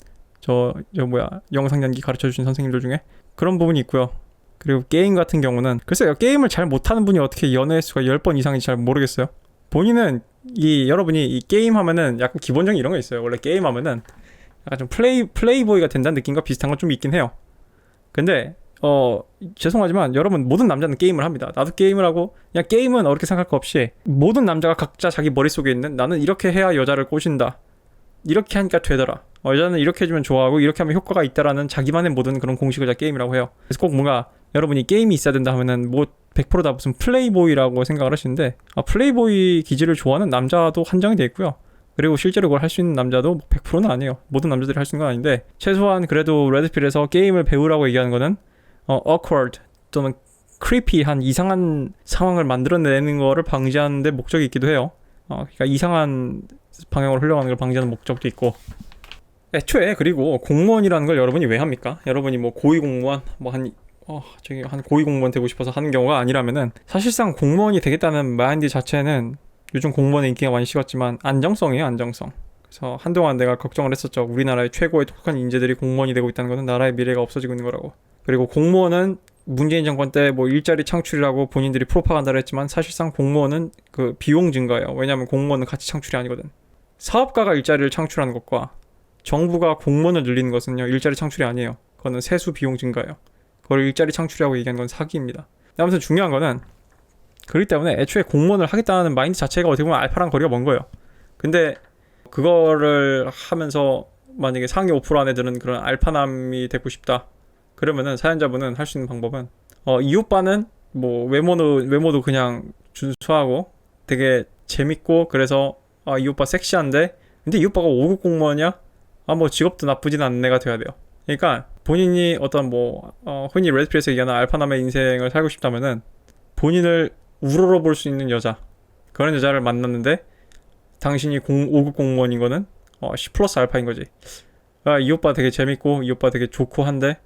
영상 연기 가르쳐주신 선생님들 중에. 그런 부분이 있고요. 그리고 게임 같은 경우는, 글쎄요, 게임을 잘 못하는 분이 어떻게 연애 횟수가 10번 이상인지 잘 모르겠어요. 본인은 여러분이 이 게임 하면은 약간 기본적인 이런 거 있어요. 원래 게임 하면은 약간 좀 플레이보이가 된다는 느낌과 비슷한 건 좀 있긴 해요. 근데 죄송하지만 여러분, 모든 남자는 게임을 합니다. 나도 게임을 하고, 그냥 게임은 어렵게 생각할 거 없이 모든 남자가 각자 자기 머릿속에 있는, 나는 이렇게 해야 여자를 꼬신다, 이렇게 하니까 되더라, 여자는 이렇게 해주면 좋아하고 이렇게 하면 효과가 있다라는 자기만의 모든 그런 공식을 다 게임이라고 해요. 그래서 꼭 뭔가 여러분이 게임이 있어야 된다 하면은 뭐 100%다 무슨 플레이보이라고 생각을 하시는데, 플레이보이 기질을 좋아하는 남자도 한정이 돼 있고요. 그리고 실제로 그걸 할 수 있는 남자도 100%는 아니에요. 모든 남자들이 할 수 있는 건 아닌데, 최소한 그래도 레드필에서 게임을 배우라고 얘기하는 거는 awkward 또는 creepy한 이상한 상황을 만들어내는 거를 방지하는 데 목적이 있기도 해요. 그러니까 이상한 방향으로 흘러가는 걸 방지하는 목적도 있고. 애초에 그리고 공무원이라는 걸 여러분이 왜 합니까? 여러분이 뭐 고위공무원 한 고위공무원 되고 싶어서 하는 경우가 아니라면은, 사실상 공무원이 되겠다는 마인드 자체는 요즘 공무원의 인기가 많이 식었지만 안정성이에요, 안정성. 그래서 한동안 내가 걱정을 했었죠. 우리나라의 최고의 똑똑한 인재들이 공무원이 되고 있다는 것은 나라의 미래가 없어지고 있는 거라고. 그리고 공무원은 문재인 정권 때 뭐 일자리 창출이라고 본인들이 프로파간다를 했지만, 사실상 공무원은 그 비용 증가예요. 왜냐하면 공무원은 가치 창출이 아니거든. 사업가가 일자리를 창출하는 것과 정부가 공무원을 늘리는 것은요, 일자리 창출이 아니에요. 그거는 세수 비용 증가예요. 그걸 일자리 창출이라고 얘기하는 건 사기입니다. 아무튼 중요한 거는, 그렇기 때문에 애초에 공무원을 하겠다는 마인드 자체가 어떻게 보면 알파랑 거리가 먼 거예요. 근데 그거를 하면서 만약에 상위 5% 안에들은 그런 알파남이 되고 싶다, 그러면은 사연자분은 할 수 있는 방법은, 이 오빠는 뭐 외모도 그냥 준수하고 되게 재밌고, 그래서 이 오빠 섹시한데, 근데 이 오빠가 5급 공무원이야? 뭐 직업도 나쁘진 않은 애가 돼야 돼요. 그러니까 본인이 어떤 흔히 레드필에서 얘기하는 알파남의 인생을 살고 싶다면은, 본인을 우러러볼 수 있는 여자, 그런 여자를 만났는데 당신이 5급 공무원인 거는 C 플러스 알파인 거지. 야, 이 오빠 되게 재밌고 이 오빠 되게 좋고 한데,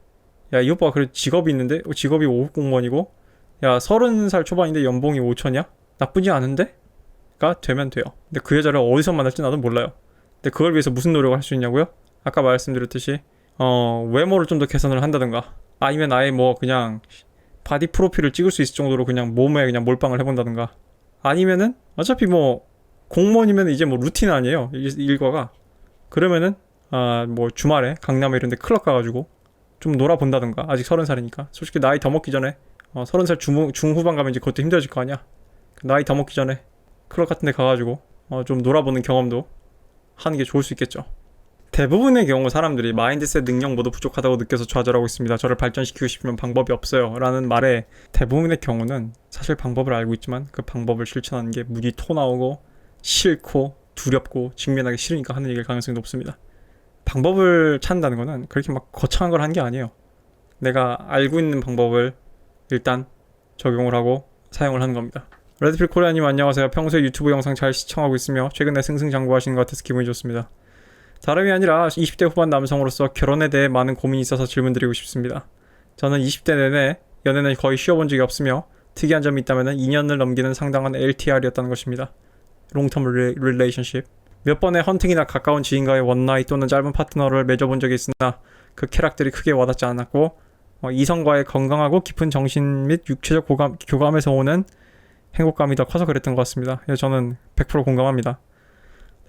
야, 이 오빠가 그래도 직업이 있는데 직업이 5급 공무원이고, 야, 30살 초반인데 연봉이 5천이야? 나쁘지 않은데? 가 되면 돼요. 근데 그 여자를 어디서 만날지 나도 몰라요. 근데 그걸 위해서 무슨 노력을 할 수 있냐고요? 아까 말씀드렸듯이 외모를 좀 더 개선을 한다든가, 아니면 아예 뭐 그냥 바디 프로필을 찍을 수 있을 정도로 그냥 몸에 그냥 몰빵을 해본다든가, 아니면은 어차피 뭐 공무원이면 이제 뭐 루틴 아니에요, 일과가. 그러면은 뭐 주말에 강남에 이런 데 클럽 가가지고 좀 놀아본다든가. 아직 30살이니까 솔직히 나이 더 먹기 전에 30살 중후반 가면 이제 그것도 힘들어질 거 아니야. 나이 더 먹기 전에 클럽 같은 데 가가지고 좀 놀아보는 경험도 하는 게 좋을 수 있겠죠. 대부분의 경우 사람들이 마인드셋 능력 모두 부족하다고 느껴서 좌절하고 있습니다. 저를 발전시키고 싶으면 방법이 없어요 라는 말에, 대부분의 경우는 사실 방법을 알고 있지만 그 방법을 실천하는 게 무지 토 나오고 싫고 두렵고 직면하기 싫으니까 하는 얘기일 가능성이 높습니다. 방법을 찾는다는 거는 그렇게 막 거창한 걸 한 게 아니에요. 내가 알고 있는 방법을 일단 적용을 하고 사용을 하는 겁니다. 레드필 코리아님 안녕하세요. 평소에 유튜브 영상 잘 시청하고 있으며 최근에 승승장구하시는 것 같아서 기분이 좋습니다. 다름이 아니라 20대 후반 남성으로서 결혼에 대해 많은 고민이 있어서 질문드리고 싶습니다. 저는 20대 내내 연애는 거의 쉬어본 적이 없으며 특이한 점이 있다면 2년을 넘기는 상당한 LTR이었다는 것입니다. 롱텀 릴레이션십. 몇 번의 헌팅이나 가까운 지인과의 원나잇 또는 짧은 파트너를 맺어본 적이 있으나 그 쾌락들이 크게 와닿지 않았고, 이성과의 건강하고 깊은 정신 및 육체적 교감에서 오는 행복감이 더 커서 그랬던 것 같습니다. 저는 100% 공감합니다.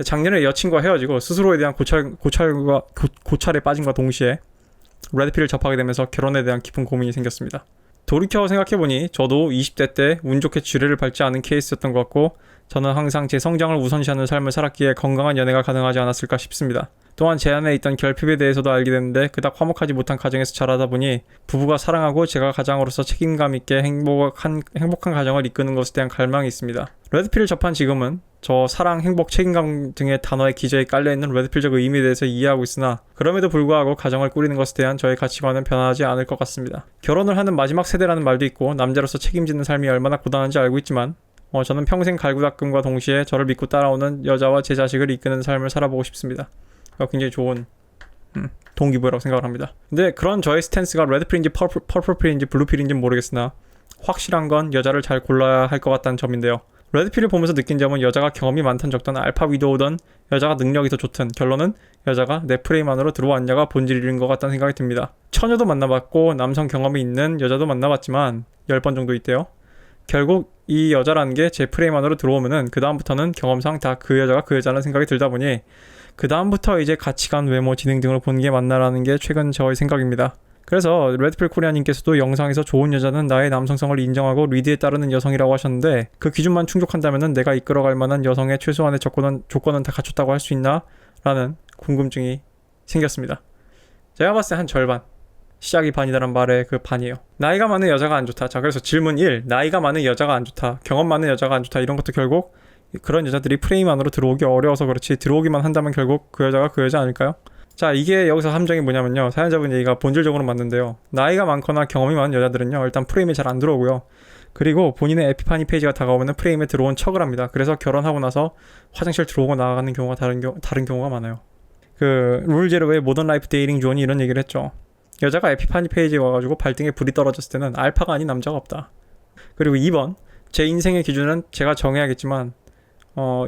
작년에 여친과 헤어지고 스스로에 대한 고찰에 빠짐과 동시에 레드필을 접하게 되면서 결혼에 대한 깊은 고민이 생겼습니다. 돌이켜 생각해보니 저도 20대 때 운 좋게 쥐레를 밟지 않은 케이스였던 것 같고, 저는 항상 제 성장을 우선시하는 삶을 살았기에 건강한 연애가 가능하지 않았을까 싶습니다. 또한 제 안에 있던 결핍에 대해서도 알게 됐는데 그닥 화목하지 못한 가정에서 자라다 보니 부부가 사랑하고 제가 가장으로서 책임감 있게 행복한 가정을 이끄는 것에 대한 갈망이 있습니다. 레드필을 접한 지금은 저 사랑, 행복, 책임감 등의 단어의 기저에 깔려있는 레드필적 의미에 대해서 이해하고 있으나, 그럼에도 불구하고 가정을 꾸리는 것에 대한 저의 가치관은 변하지 않을 것 같습니다. 결혼을 하는 마지막 세대라는 말도 있고 남자로서 책임지는 삶이 얼마나 고단한지 알고 있지만 저는 평생 갈구닦음과 동시에 저를 믿고 따라오는 여자와 제 자식을 이끄는 삶을 살아보고 싶습니다. 굉장히 좋은 동기부여라고 생각을 합니다. 근데 그런 저의 스탠스가 레드필인지 퍼플필인지 블루필인지는 모르겠으나 확실한 건 여자를 잘 골라야 할 것 같다는 점인데요. 레드필을 보면서 느낀 점은 여자가 경험이 많든 적든 알파 위도우든 여자가 능력이 더 좋든 결론은 여자가 내 프레임 안으로 들어왔냐가 본질인 것 같다는 생각이 듭니다. 처녀도 만나봤고 남성 경험이 있는 여자도 만나봤지만 10번 정도 있대요. 결국 이 여자라는 게 제 프레임 안으로 들어오면은 그 다음부터는 경험상 다 그 여자가 그 여자라는 생각이 들다 보니 그 다음부터 이제 가치관, 외모, 지능 등을 보는 게 맞나라는 게 최근 저의 생각입니다. 그래서 레드필 코리아님께서도 영상에서 좋은 여자는 나의 남성성을 인정하고 리드에 따르는 여성이라고 하셨는데, 그 기준만 충족한다면 내가 이끌어갈 만한 여성의 최소한의 조건은 다 갖췄다고 할 수 있나? 라는 궁금증이 생겼습니다. 제가 봤을 때 한 절반, 시작이 반이다란 말의 그 반이에요. 나이가 많은 여자가 안 좋다. 자, 그래서 질문 1, 나이가 많은 여자가 안 좋다, 경험 많은 여자가 안 좋다, 이런 것도 결국 그런 여자들이 프레임 안으로 들어오기 어려워서 그렇지, 들어오기만 한다면 결국 그 여자가 그 여자 아닐까요? 자, 이게 여기서 함정이 뭐냐면요, 사연자분 얘기가 본질적으로 맞는데요, 나이가 많거나 경험이 많은 여자들은요 일단 프레임에 잘 안 들어오고요, 그리고 본인의 에피파니 페이지가 다가오면 프레임에 들어온 척을 합니다. 그래서 결혼하고 나서 화장실 들어오고 나가는 경우가 다른 경우가 많아요. 그 룰 제로의 모던 라이프 데이팅 존이 이런 얘기를 했죠. 여자가 에피파니 페이지에 와가지고 발등에 불이 떨어졌을 때는 알파가 아닌 남자가 없다. 그리고 2번, 제 인생의 기준은 제가 정해야겠지만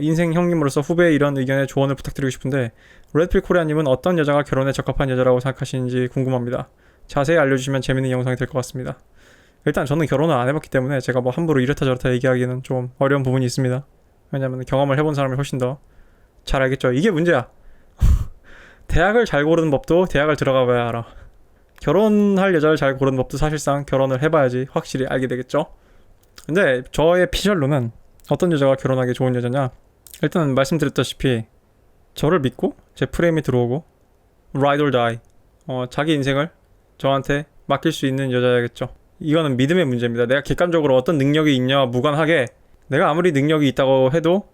인생 형님으로서 후배의 이런 의견에 조언을 부탁드리고 싶은데, 레드필 코리아님은 어떤 여자가 결혼에 적합한 여자라고 생각하시는지 궁금합니다. 자세히 알려주시면 재밌는 영상이 될 것 같습니다. 일단 저는 결혼을 안 해봤기 때문에 제가 뭐 함부로 이렇다 저렇다 얘기하기는 좀 어려운 부분이 있습니다. 왜냐면 경험을 해본 사람이 훨씬 더 잘 알겠죠. 이게 문제야. 대학을 잘 고르는 법도 대학을 들어가 봐야 알아. 결혼할 여자를 잘 고르는 법도 사실상 결혼을 해봐야지 확실히 알게 되겠죠. 근데 저의 피셜로는 어떤 여자가 결혼하기 좋은 여자냐, 일단 말씀드렸다시피 저를 믿고 제 프레임에 들어오고 ride or die, 자기 인생을 저한테 맡길 수 있는 여자야겠죠. 이거는 믿음의 문제입니다. 내가 객관적으로 어떤 능력이 있냐와 무관하게, 내가 아무리 능력이 있다고 해도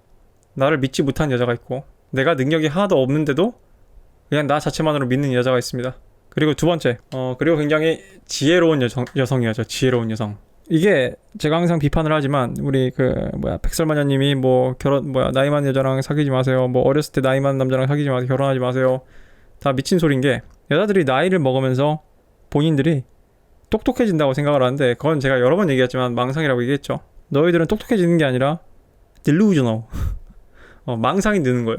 나를 믿지 못한 여자가 있고, 내가 능력이 하나도 없는데도 그냥 나 자체만으로 믿는 여자가 있습니다. 그리고 두 번째, 그리고 굉장히 지혜로운 여성이야죠. 지혜로운 여성. 이게 제가 항상 비판을 하지만 우리 백설마녀님이 뭐 나이 많은 여자랑 사귀지 마세요. 뭐 어렸을 때 나이 많은 남자랑 사귀지 마세요. 결혼하지 마세요. 다 미친 소리인 게 여자들이 나이를 먹으면서 본인들이 똑똑해진다고 생각을 하는데 그건 제가 여러 번 얘기했지만 망상이라고 얘기했죠. 너희들은 똑똑해지는 게 아니라 delusional. 망상이 느는 거예요.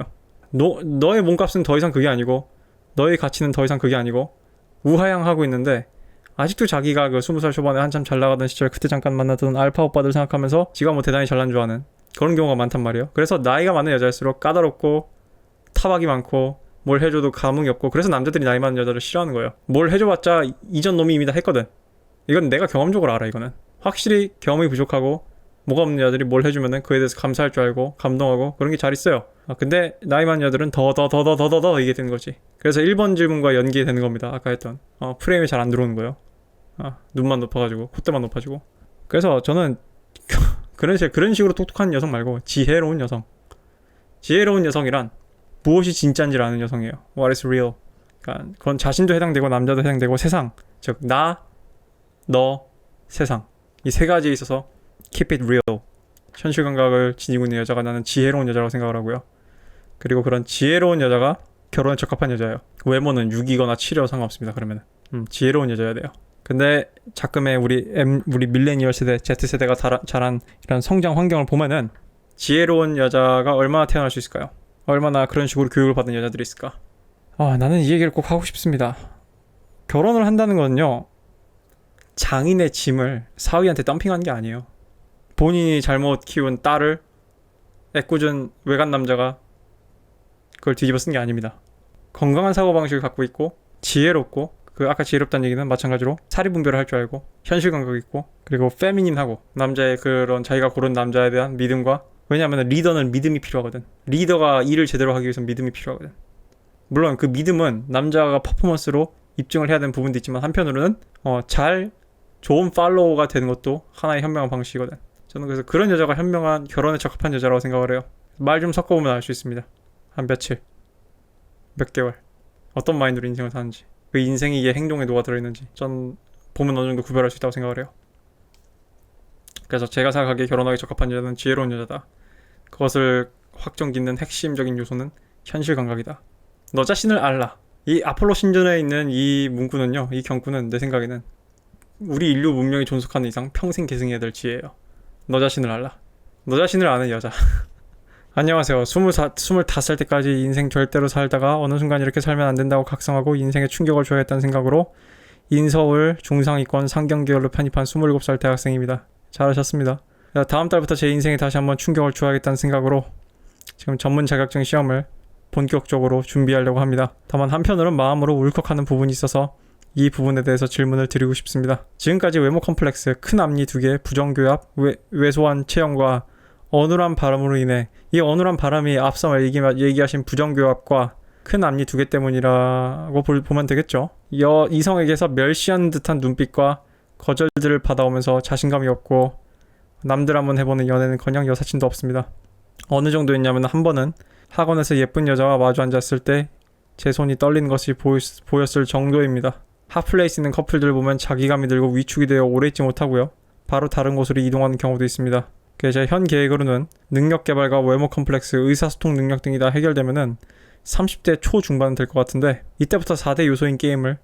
너의 몸값은 더 이상 그게 아니고 너의 가치는 더 이상 그게 아니고 우하향하고 있는데 아직도 자기가 그 20살 초반에 한참 잘 나가던 시절 그때 잠깐 만났던 알파 오빠들 생각하면서 지가 뭐 대단히 잘난 줄 아는 그런 경우가 많단 말이에요. 그래서 나이가 많은 여자일수록 까다롭고 타박이 많고 뭘 해줘도 감흥이 없고 그래서 남자들이 나이 많은 여자를 싫어하는 거예요. 뭘 해줘봤자 이전 놈이 이미 다 했거든. 이건 내가 경험적으로 알아. 이거는 확실히 경험이 부족하고 뭐가 없는 여자들이 뭘 해주면은 그에 대해서 감사할 줄 알고 감동하고 그런 게 잘 있어요. 근데 나이 많은 여자들은 더 이게 되는 거지. 그래서 1번 질문과 연계되는 겁니다. 아까 했던 프레임이 잘 안 들어오는 거예요. 눈만 높아가지고 콧대만 높아지고. 그래서 저는 그런 식으로 똑똑한 여성 말고 지혜로운 여성이란 무엇이 진짜인지를 아는 여성이에요. What is real? 그러니까 그건 자신도 해당되고 남자도 해당되고 세상, 즉 나, 너, 세상 이 세 가지에 있어서 keep it real. 현실 감각을 지니고 있는 여자가 나는 지혜로운 여자라고 생각을 하고요. 그리고 그런 지혜로운 여자가 결혼에 적합한 여자예요. 외모는 6이거나 7이어도 상관없습니다. 그러면 지혜로운 여자여야 돼요. 근데 자금의 우리 밀레니얼 세대, Z세대가 자란 이런 성장 환경을 보면은 지혜로운 여자가 얼마나 태어날 수 있을까요? 얼마나 그런 식으로 교육을 받은 여자들이 있을까? 나는 이 얘기를 꼭 하고 싶습니다. 결혼을 한다는 건요, 장인의 짐을 사위한테 덤핑하는 게 아니에요. 본인이 잘못 키운 딸을 애꿎은 외간 남자가 그걸 뒤집어 쓴 게 아닙니다. 건강한 사고방식을 갖고 있고 지혜롭고 아까 지혜롭다는 얘기는 마찬가지로 사리분별을 할 줄 알고 현실 감각이 있고 그리고 페미닌하고 남자의 그런 자기가 고른 남자에 대한 믿음과 왜냐하면 리더는 믿음이 필요하거든. 리더가 일을 제대로 하기 위해서는 믿음이 필요하거든. 물론 그 믿음은 남자가 퍼포먼스로 입증을 해야 되는 부분도 있지만 한편으로는 좋은 팔로워가 되는 것도 하나의 현명한 방식이거든. 저는 그래서 그런 여자가 현명한 결혼에 적합한 여자라고 생각을 해요. 말 좀 섞어보면 알 수 있습니다. 한 며칠, 몇 개월, 어떤 마인드로 인생을 사는지, 그 인생이 얘 행동에 녹아들어있는지 전 보면 어느 정도 구별할 수 있다고 생각을 해요. 그래서 제가 생각하기에 결혼하기 적합한 여자는 지혜로운 여자다. 그것을 확정짓는 핵심적인 요소는 현실 감각이다. 너 자신을 알라. 이 아폴로 신전에 있는 이 문구는요, 이 경구는 내 생각에는 우리 인류 문명이 존속하는 이상 평생 계승해야 될 지혜예요. 너 자신을 알라. 너 자신을 아는 여자. 안녕하세요. 25살 때까지 인생 절대로 살다가 어느 순간 이렇게 살면 안 된다고 각성하고 인생에 충격을 줘야겠다는 생각으로 인서울 중상위권 상경계열로 편입한 27살 대학생입니다. 잘하셨습니다. 다음 달부터 제 인생에 다시 한번 충격을 줘야겠다는 생각으로 지금 전문 자격증 시험을 본격적으로 준비하려고 합니다. 다만 한편으로는 마음으로 울컥하는 부분이 있어서 이 부분에 대해서 질문을 드리고 싶습니다. 지금까지 외모 컴플렉스, 큰 앞니 2개, 부정교합, 왜소한 체형과 어눌한 발음으로 인해 이 어눌한 발음이 앞서 얘기하신 부정교합과 큰 앞니 2개 때문이라고 보면 되겠죠. 이성에게서 멸시하는 듯한 눈빛과 거절들을 받아오면서 자신감이 없고 남들 한번 해보는 연애는커녕 여사친도 없습니다. 어느 정도였냐면 한 번은 학원에서 예쁜 여자와 마주 앉았을 때 제 손이 떨리는 것이 보였을 정도입니다. 핫플레이스 있는 커플들 보면 자기감이 들고 위축이 되어 오래 있지 못하고요. 바로 다른 곳으로 이동하는 경우도 있습니다. 제 현 계획으로는 능력 개발과 외모 컴플렉스, 의사소통 능력 등이 다 해결되면은 30대 초중반은 될 것 같은데 이때부터 4대 요소인 게임을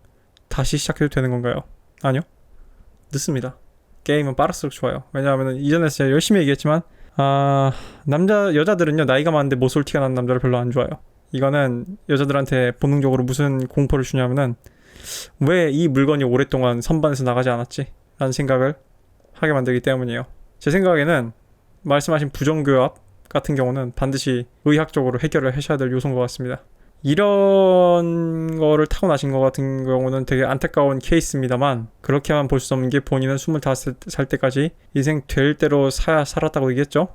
다시 시작해도 되는 건가요? 아니요. 늦습니다. 게임은 빠를수록 좋아요. 왜냐하면 이전에 제가 열심히 얘기했지만 여자들은요 나이가 많은데 모쏠 티가 나는 남자를 별로 안 좋아해요. 이거는 여자들한테 본능적으로 무슨 공포를 주냐면은 왜 이 물건이 오랫동안 선반에서 나가지 않았지? 라는 생각을 하게 만들기 때문이에요. 제 생각에는 말씀하신 부정교합 같은 경우는 반드시 의학적으로 해결을 하셔야 될 요소인 것 같습니다. 이런 거를 타고나신 것 같은 경우는 되게 안타까운 케이스입니다만 그렇게만 볼 수 없는 게 본인은 25살 때까지 인생 될 대로 살았다고 얘기했죠.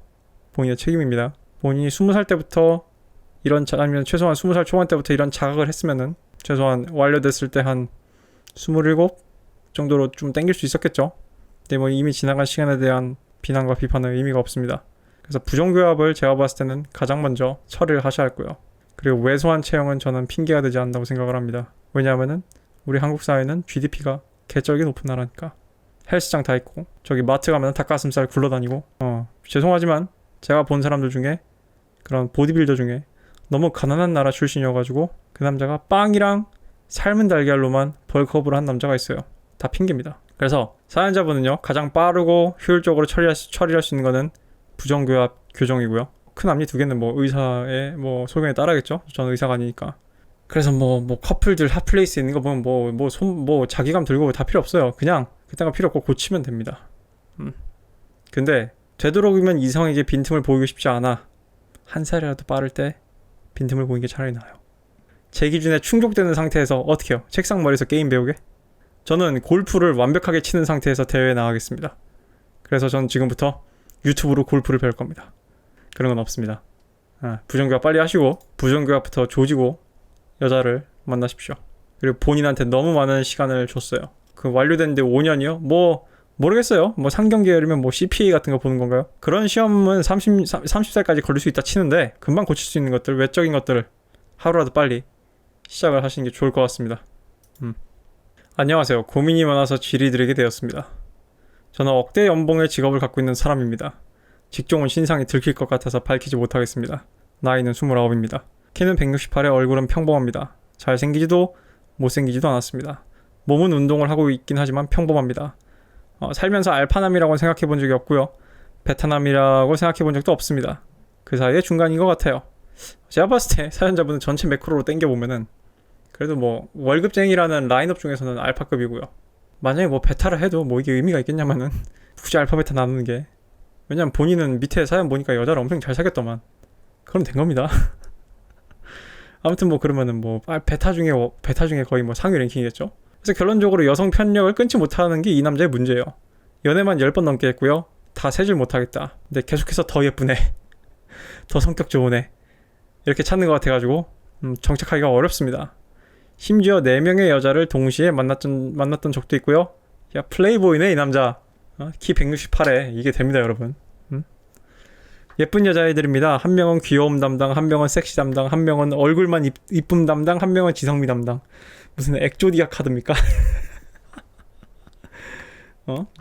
본인의 책임입니다. 본인이 20살 때부터 아니면 최소한 20살 초반 때부터 이런 자각을 했으면은 최소한 완료됐을 때 한 27 정도로 좀 땡길 수 있었겠죠. 근데 이미 지나간 시간에 대한 비난과 비판은 의미가 없습니다. 그래서 부정교합을 제가 봤을 때는 가장 먼저 처리를 하셔야 했고요. 그리고 왜소한 체형은 저는 핑계가 되지 않는다고 생각을 합니다. 왜냐하면은 우리 한국 사회는 GDP가 개쩔게 높은 나라니까 헬스장 다 있고 저기 마트 가면 닭가슴살 굴러다니고 죄송하지만 제가 본 사람들 중에 그런 보디빌더 중에 너무 가난한 나라 출신이어가지고 그 남자가 빵이랑 삶은 달걀로만 벌크업을 한 남자가 있어요. 다 핑계입니다. 그래서 사연자분은요, 가장 빠르고 효율적으로 처리할 수 있는 거는 부정교합 교정이고요. 큰 앞니 두 개는 뭐 의사의 뭐 소견에 따라겠죠. 저는 의사가 아니니까. 그래서 뭐 커플들 핫플레이스 있는 거 보면 뭐 자기감 들고 다 필요 없어요. 그냥 그딴 거 필요 없고 고치면 됩니다. 근데 되도록이면 이성에게 빈틈을 보이고 싶지 않아. 한 살이라도 빠를 때 빈틈을 보이는 게 차라리 나아요. 제 기준에 충족되는 상태에서 어떻게 해요? 책상 머리에서 게임 배우게? 저는 골프를 완벽하게 치는 상태에서 대회에 나가겠습니다. 그래서 전 지금부터 유튜브로 골프를 배울 겁니다. 그런 건 없습니다. 부정교합 빨리 하시고 부정교합부터 조지고 여자를 만나십시오. 그리고 본인한테 너무 많은 시간을 줬어요. 그 완료됐는데 5년이요? 모르겠어요. 뭐 상경계열이면 뭐 CPA 같은 거 보는 건가요? 그런 시험은 30살까지 걸릴 수 있다 치는데 금방 고칠 수 있는 것들, 외적인 것들을 하루라도 빨리 시작을 하시는 게 좋을 것 같습니다. 안녕하세요. 고민이 많아서 질의드리게 되었습니다. 저는 억대 연봉의 직업을 갖고 있는 사람입니다. 직종은 신상이 들킬 것 같아서 밝히지 못하겠습니다. 나이는 29입니다. 키는 168에 얼굴은 평범합니다. 잘생기지도 못생기지도 않았습니다. 몸은 운동을 하고 있긴 하지만 평범합니다. 살면서 알파남이라고 생각해 본 적이 없고요. 베타남이라고 생각해 본 적도 없습니다. 그 사이에 중간인 것 같아요. 제가 봤을 때 사연자분은 전체 매크로로 땡겨보면은 그래도 뭐 월급쟁이라는 라인업 중에서는 알파급이고요. 만약에 뭐 베타를 해도 뭐 이게 의미가 있겠냐면은 굳이 알파 베타 나누는 게, 왜냐면 본인은 밑에 사연 보니까 여자를 엄청 잘 사귀었더만. 그럼 된 겁니다. 아무튼 뭐 그러면은 뭐 베타 중에 거의 뭐 상위 랭킹이겠죠. 그래서 결론적으로 여성 편력을 끊지 못하는 게 이 남자의 문제예요. 연애만 10번 넘게 했고요. 다 세질 못하겠다. 근데 계속해서 더 예쁜 애, 더 성격 좋은 애 이렇게 찾는 것 같아가지고 정착하기가 어렵습니다. 심지어 4명의 여자를 동시에 만났던 적도 있고요. 야, 플레이보이네 이 남자. 키 168에 이게 됩니다, 여러분. 예쁜 여자애들입니다. 한 명은 귀여움 담당, 한 명은 섹시 담당, 한 명은 얼굴만 이쁨 담당, 한 명은 지성미 담당. 무슨 엑조디아 카드입니까?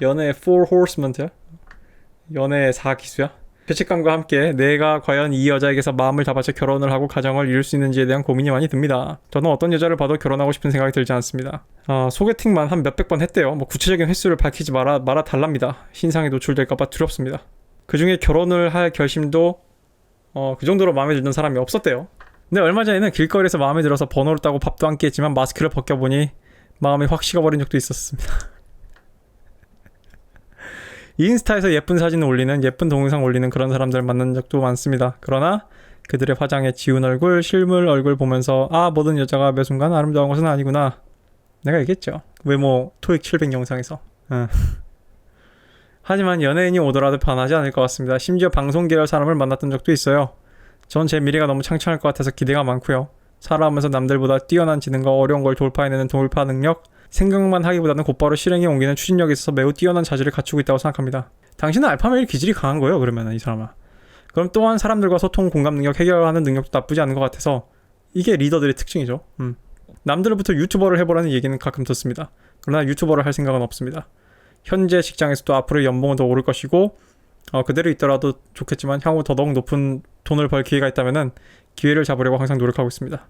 연애의 4 Horsemen야? 연애의 4기수야? 죄책감과 함께 내가 과연 이 여자에게서 마음을 다 바쳐 결혼을 하고 가정을 이룰 수 있는지에 대한 고민이 많이 듭니다. 저는 어떤 여자를 봐도 결혼하고 싶은 생각이 들지 않습니다. 소개팅만 한 몇백 번 했대요. 뭐 구체적인 횟수를 밝히지 말아 달랍니다. 신상에 노출될까봐 두렵습니다. 그 중에 결혼을 할 결심도 그 정도로 마음에 들던 사람이 없었대요. 근데 얼마 전에는 길거리에서 마음에 들어서 번호를 따고 밥도 함께 했지만 마스크를 벗겨보니 마음이 확 식어버린 적도 있었습니다. 인스타에서 예쁜 사진 올리는, 예쁜 동영상 올리는 그런 사람들 만난 적도 많습니다. 그러나 그들의 화장에 지운 얼굴, 실물 얼굴 보면서 모든 여자가 매 순간 아름다운 것은 아니구나. 내가 얘기했죠. 외모 토익 700 영상에서. 하지만 연예인이 오더라도 변하지 않을 것 같습니다. 심지어 방송 계열 사람을 만났던 적도 있어요. 전 제 미래가 너무 창창할 것 같아서 기대가 많고요. 살아가면서 남들보다 뛰어난 지능과 어려운 걸 돌파해내는 돌파 능력, 생각만 하기보다는 곧바로 실행에 옮기는 추진력이 있어서 매우 뛰어난 자질을 갖추고 있다고 생각합니다. 당신은 알파메일 기질이 강한 거예요, 그러면 이 사람아. 그럼 또한 사람들과 소통, 공감 능력, 해결하는 능력도 나쁘지 않은 것 같아서 이게 리더들의 특징이죠. 남들부터 유튜버를 해보라는 얘기는 가끔 듣습니다. 그러나 유튜버를 할 생각은 없습니다. 현재 직장에서도 앞으로 연봉은 더 오를 것이고 그대로 있더라도 좋겠지만 향후 더더욱 높은 돈을 벌 기회가 있다면 기회를 잡으려고 항상 노력하고 있습니다.